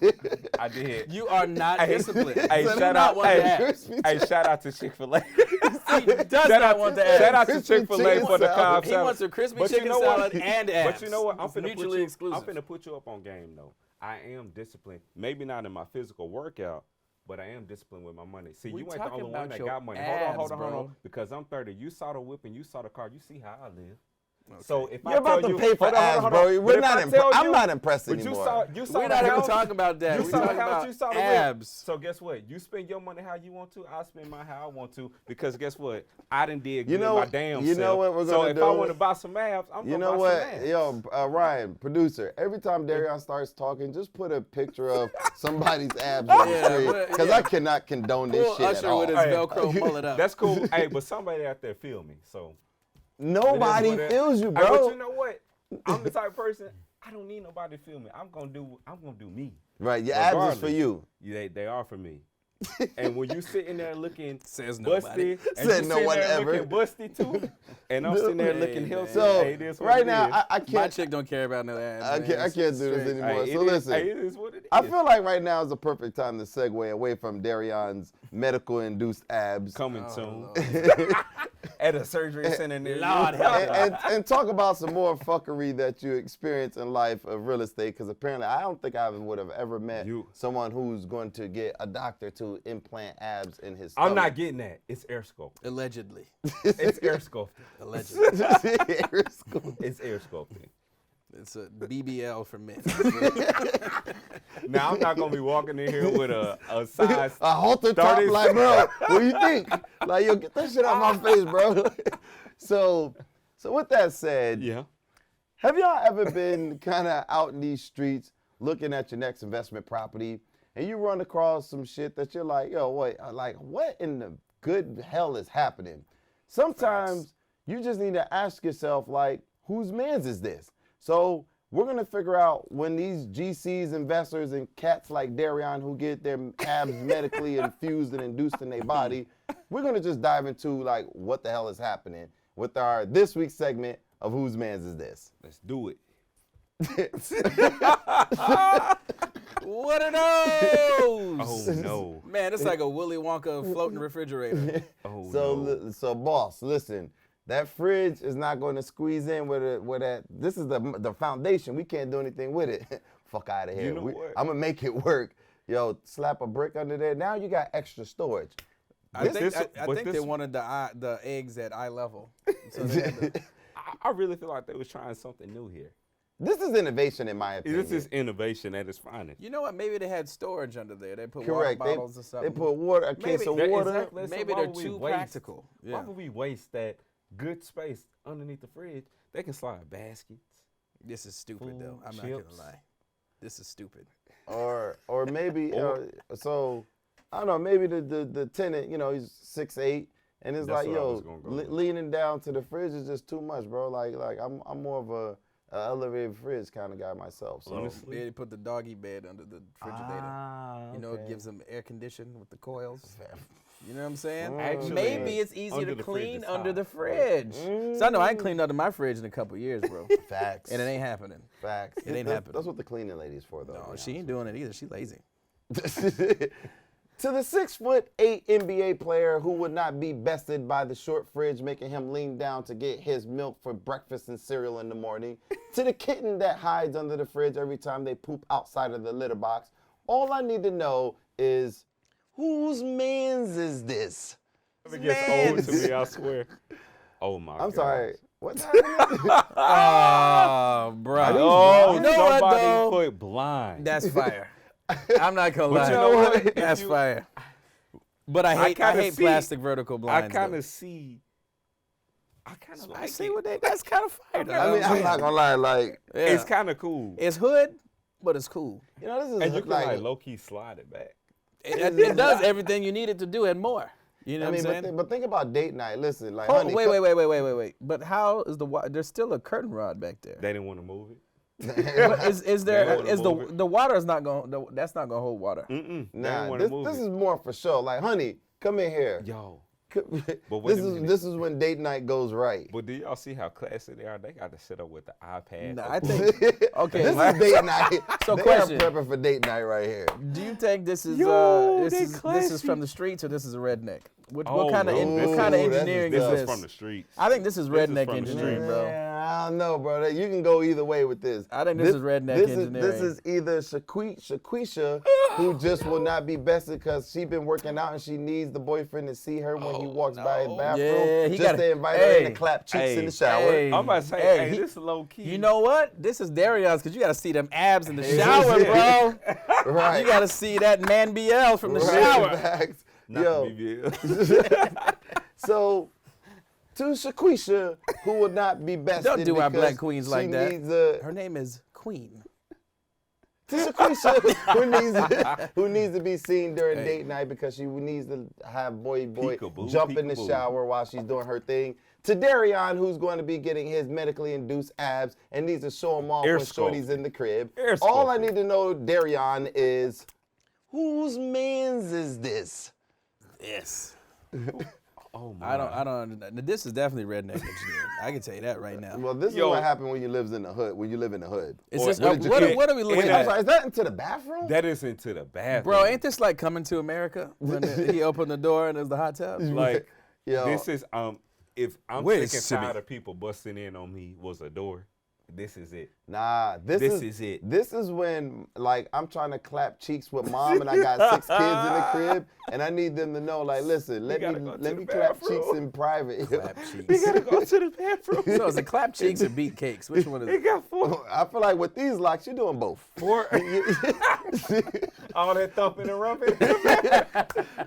I did. you are not Hey, disciplined. Hey, You do shout not out. want the Hey, abs. hey, shout out to Chick-fil-A. He does Shout not out, want the abs. shout out to Crispy Chick-fil-A chicken for the salad. Cobb He salad. wants a crispy But you chicken know what? salad and abs. But you know what? I'm It's finna mutually put you. exclusive. I'm finna put you up on game though. I am disciplined. Maybe not in my physical workout, but I am disciplined with my money. See, We you ain't the talking only one about that your got money. abs, Hold on. bro. Because I'm 30. You saw the whip and you saw the car. You see how I live. So if I You're about tell to you, pay for hold on, abs, hold on. bro. But We're if not I imp- tell I'm you- not impressed but anymore. You saw We're the not even house. talking about that. You We're saw the talking house, about you saw the abs. So guess what? You spend your money how you want to. I spend mine how I want to. Because guess what? I done did good You know my what- damn you self. know what we're So gonna if do? I want to buy some abs, I'm You gonna know buy what? some abs. Yo, Ryan, producer, every time Darion starts talking, just put a picture of somebody's abs on the Yeah, screen. but- Because yeah. I cannot condone this Pull shit at Usher all. with his Hey. Velcro mullet up. That's cool. Hey, but somebody out there feel me. So Nobody it is what it- feels you, Hey, bro. but you know what? I'm the type of person. I don't need nobody to feel me. I'm gonna do me. Right, your abs is for Regardless. you. Yeah, they are for me. And when you sitting there looking Says busty, nobody. and Said you no sitting one there ever. looking busty too, and I'm sitting there looking Hey, healthy. So hey, it is what right it now, is. I My can't. chick don't care about no abs. I man. can't do this Straight. anymore. Hey, So it is- listen. hey, it is what it is. I feel like right now is a perfect time to segue away from Darion's medical-induced abs coming Oh, soon Lord. at a surgery center near you. Lord help and talk about some more fuckery that you experience in life of real estate. Because apparently, I don't think I would have ever met someone who's going to get a doctor to implant abs in his stomach. I'm not getting that. It's air sculpting. Allegedly. It's air sculpting. Allegedly. It's air sculpting. It's a BBL for men. Now I'm not gonna be walking in here with a size. A halter top, 30. like, bro, what do you think? Like, yo, get that shit out my face, bro. So with that said, Yeah. have y'all ever been kind of out in these streets looking at your next investment property and you run across some shit that you're like, yo, wait, like, what in the good hell is happening? Sometimes you just need to ask yourself, like, whose man's is this? So we're going to figure out when these GCs, investors, and cats like Darion who get their abs medically infused and induced in their body, we're going to just dive into, like, what the hell is happening with our this week's segment of Whose Man's Is This? Let's do it. What are those? Oh no. Man, it's like a Willy Wonka floating refrigerator. Oh So, no. so boss, listen, that fridge is not going to squeeze in with that. This is the foundation. We can't do anything with it. Fuck out of here. You know what? I'm gonna make it work. Yo, slap a brick under there. Now you got extra storage. I This- think this- they wanted the eggs at eye level. So they had to- I really feel like they was trying something new here. This is innovation, in my opinion. This is innovation at its finest. you know what? Maybe they had storage under there. They put correct. water bottles or They something. put water, a case of That- water. exactly. So Maybe why they're would we too waste- practical. Why Yeah. would we waste that good space underneath the fridge? They can slide baskets. This is stupid, though. Food, I'm not chips. gonna lie. This is stupid. Or maybe Or- so I don't know, maybe the tenant, you know, he's 6'8", And it's That's like, what I was yo, gonna go with. leaning down to the fridge is just too much, bro. Like I'm more of a elevated fridge kind of guy myself. So Honestly. They put the doggy bed under the Frigidator. You know, it gives them air condition with the coils. You know what I'm saying? Actually, Maybe it's easier under to the fridge clean is under hot. the fridge. So I know I ain't cleaned under my fridge in a couple years, bro. facts. And it ain't happening. Facts. It ain't That's- happening. That's what the cleaning lady's for, though. No, to she be ain't doing it either. She lazy. honest. To the 6'8" NBA player who would not be bested by the short fridge, making him lean down to get his milk for breakfast and cereal in the morning. To the kitten that hides under the fridge every time they poop outside of the litter box. All I need to know is, whose man's is this? It gets old to me, I swear. Oh my God. I'm sorry. What's happening? Oh, bro. Oh, You know what, somebody though? put blind. That's fire. I'm not gonna But lie. you know what? That's fire. But I hate kinda see- plastic vertical blinds. I kind though. of see. I kind of I like see it. what they. That's kind of fire. Though. I mean, I'm not gonna lie. Like, Yeah. It's kind of cool. It's hood, but it's cool. you know, this is And you can like, like low key slide it back. It does everything you need it to do and more. You know I mean, what I'm saying? but think about date night. Listen, like, Oh, honey, wait. But how is the water? There's still a curtain rod back there. They didn't want to move it. But is They there? wanna Is move it. the water is not going? That's not gonna hold water. They didn't Nah, want to move this it. is more for sure. Like, honey, come in here. Yo. But wait this a is minute. this is when date night goes right. But do y'all see how classy they are? They got to sit up with the iPad. No, I think. Okay. This is date night. So they question. are prepping for date night right here. Do you think this is Yo, this they is classy. from the streets or this is a redneck? What Oh, kind of no, what kind of this is- engineering This is is this? from the streets. I think this is This is redneck from the engineering, streets. bro. I don't know, bro. You can go either way with this. I think this is redneck this engineering. This is either Shaquisha, who just will not be bested because she been working out and she needs the boyfriend to see her when he walks by his bathroom. Yeah, he just gotta- to invite her in hey, to clap cheeks in hey, the shower. hey. I'm about to say, Hey, hey, he- this is low key. You know what? This is Darion's because you got to see them abs in the Hey, shower, yeah. bro. Right. You got to see that man BL from the Right, shower. facts. Not Yo, BBL. so to Shaquisha, who will not be bested Don't do our because black queens like she that. needs a, Her name is Queen. to Shaquisha, who needs to be seen during date night because she needs to have boy Peekaboo, jump in the peekaboo. shower while she's doing her thing. To Darion, who's going to be getting his medically induced abs and needs to show them off Air when Shorty's in the crib. Air All I sculpting. need to know, Darion, is whose man's is this? Yes. Oh my. I don't. This is definitely redneck engineering. I can tell you that right now. Well, this Yo. is what happened when you live in the hood. When you live in the hood. Is Or- this, what what, did you get? are we looking Wait, that- I'm at? sorry, is that into the bathroom? That is into the bathroom. Bro, ain't this like Coming to America when he opened the door and there's the hot tub? like Yo. this is if I'm Wait a sick and second. tired of people busting in on me was a door, this is it. Nah, this is it. This is when, like, I'm trying to clap cheeks with mom and I got 6 kids in the crib and I need them to know, like, listen, let gotta go to me the clap bathroom. cheeks in private. Clap We cheeks. gotta go to the bathroom. So is it clap cheeks or beat cakes? Which one is It it? got 4. I feel like with these locks, you're doing both. 4. All that thumping and rubbing.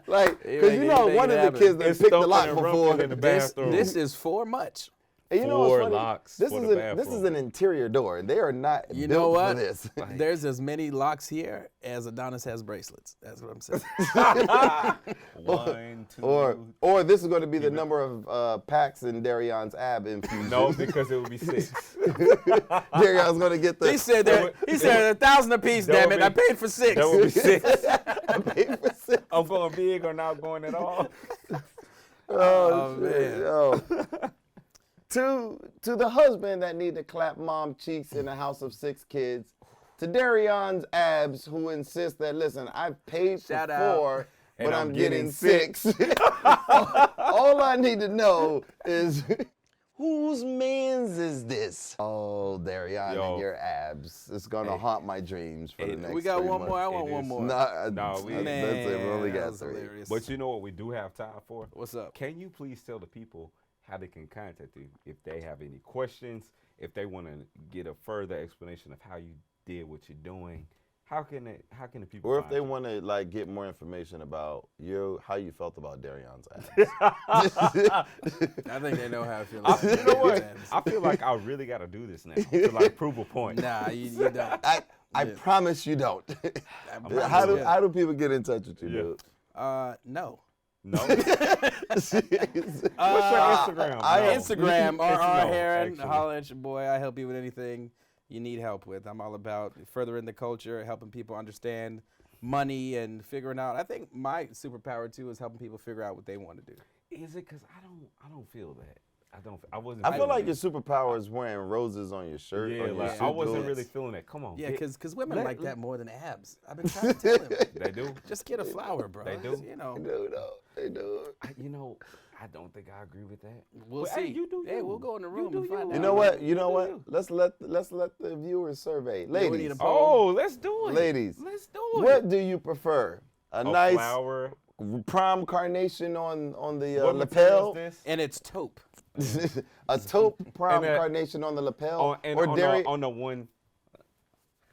Like, You because make you it- know you make one it of the happen. kids that It's picked the thumping lock and before. rumping in the This, bathroom. this is for much. And you know what's 4 funny? locks This for is the this is bathroom. an interior door. They are not You built know what? for this. There's as many locks here as Adonis has bracelets. That's what I'm saying. 1, 2. or this is going to be the number of packs in Darion's ab infusion. No, because it would be 6. Darion's going to get the. He said that. He said 1,000 apiece. That Damn would it! I be- paid for 6. That would be 6. I paid for 6. I'm going big or not going at all. Oh, man. shit, yo. To the husband that need to clap mom cheeks in a house of 6 kids. To Darion's abs who insist that, listen, I've paid for Shout out. 4, And but I'm I'm getting getting 6. All I need to know is whose man's is this? Oh, Darion Yo. and your abs. It's going to haunt my dreams for the Hey, next We got 3 one months. more. I want It one is. more. Nah, we- that's it. We only that got was 3. hilarious. But you know what we do have time for? What's up? Can you please tell the people how they can contact you if they have any questions, if they want to get a further explanation of how you did what you're doing? How can the people? Or if find they you? want to like get more information about how you felt about Darion's abs. I think they know how I feel. You know what? I feel like I really got to do this now to like prove a point. Nah, you don't. I Yeah. promise you don't. promise how you. do people get in touch with you, Yeah. dude? No. No. What's your Instagram? Instagram, No, RR Herron. actually. Holler at your boy. I help you with anything you need help with. I'm all about furthering the culture, helping people understand money and figuring out. I think my superpower too is helping people figure out what they want to do. Is it because I don't feel that. I wasn't. I feel feeling like it. your superpower is wearing roses on your shirt. Yeah, on your like suit I wasn't boots. really feeling that. Come on. Yeah, get- because women let- like that more than abs. I've been trying to tell him. they do. Just get a flower, bro. They do? You know, They do, though. They do. I don't think I agree with that. we'll But, see. hey, you do Hey, you. we'll go in the You room do and find you. out. You know what? You know do what? you. Let's let the viewers survey. we need Ladies, a poll. Oh, let's do it. Ladies, Let's do it. what do you prefer? A A nice flower. prom carnation on the What material lapel, is this? And it's taupe. a taupe prom And, carnation on the lapel, And or on the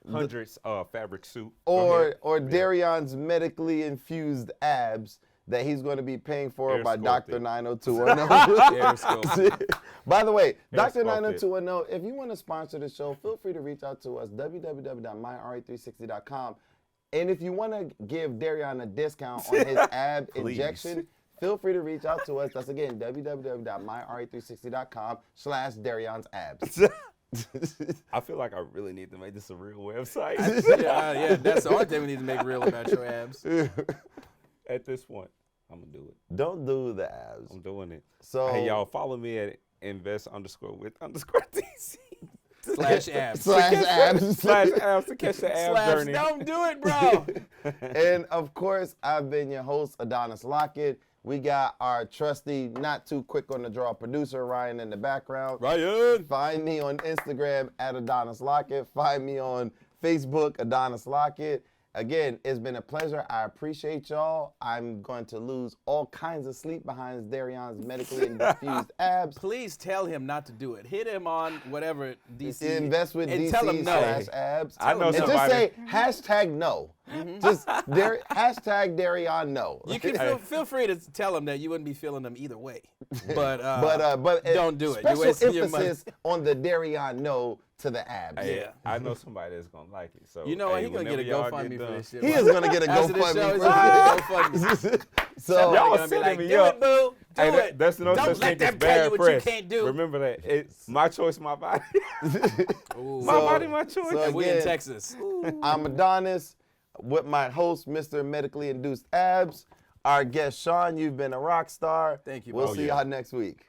100th fabric suit. Go or ahead. or Darion's medically infused abs that he's going to be paying for Air by Dr. sculpted. 90210. Air sculpted. By the way, Dr. sculpted. 90210, if you want to sponsor the show, feel free to reach out to us, www.myRE360.com. And if you want to give Darion a discount on his ab injection, feel free to reach out to us. That's again, www.myRE360.com/Darion's abs. I feel like I really need to make this a real website. yeah, that's the only thing we need to make real about your abs. At this point, I'm going to do it. Don't do the abs. I'm doing it. So, Hey, y'all, follow me at invest_with_TC. Slash abs. slash abs. Slash abs to catch the ab Slash, journey. don't do it, bro. And of course, I've been your host, Adonis Lockett. We got our trusty, not too quick on the draw producer, Ryan, in the background. Ryan. Find me on Instagram at Adonis Lockett. Find me on Facebook, Adonis Lockett. Again, it's been a pleasure. I appreciate y'all. I'm going to lose all kinds of sleep behind Darion's medically infused abs. Please tell him not to do it. Hit him on whatever DC. Invest with and DC tell him no. /abs. I know And just somebody- say #no. Just hashtag Darion no. You can feel free to tell him that you wouldn't be feeling them either way, but but don't do it. You're Special wasting your money. emphasis on the Darion no to the abs. Hey, Yeah. I know somebody that's going to like it. So, you know what? hey, He's going to get a whenever y'all GoFundMe for done- this shit. He is gonna get a After this show, he's GoFundMe. gonna get a GoFundMe. So Y'all Somebody's gonna be setting like, me do up. it, boo. Do Hey, it. that's no Don't such let thing as them tell you bad what press. you can't do. Remember that. It's my choice, my body. Ooh. My body, my choice. so And we in again, Texas. I'm Adonis with my host, Mr. Medically Induced Abs. Our guest, Sean, you've been a rock star. Thank you, We'll bro. see yeah. y'all next week.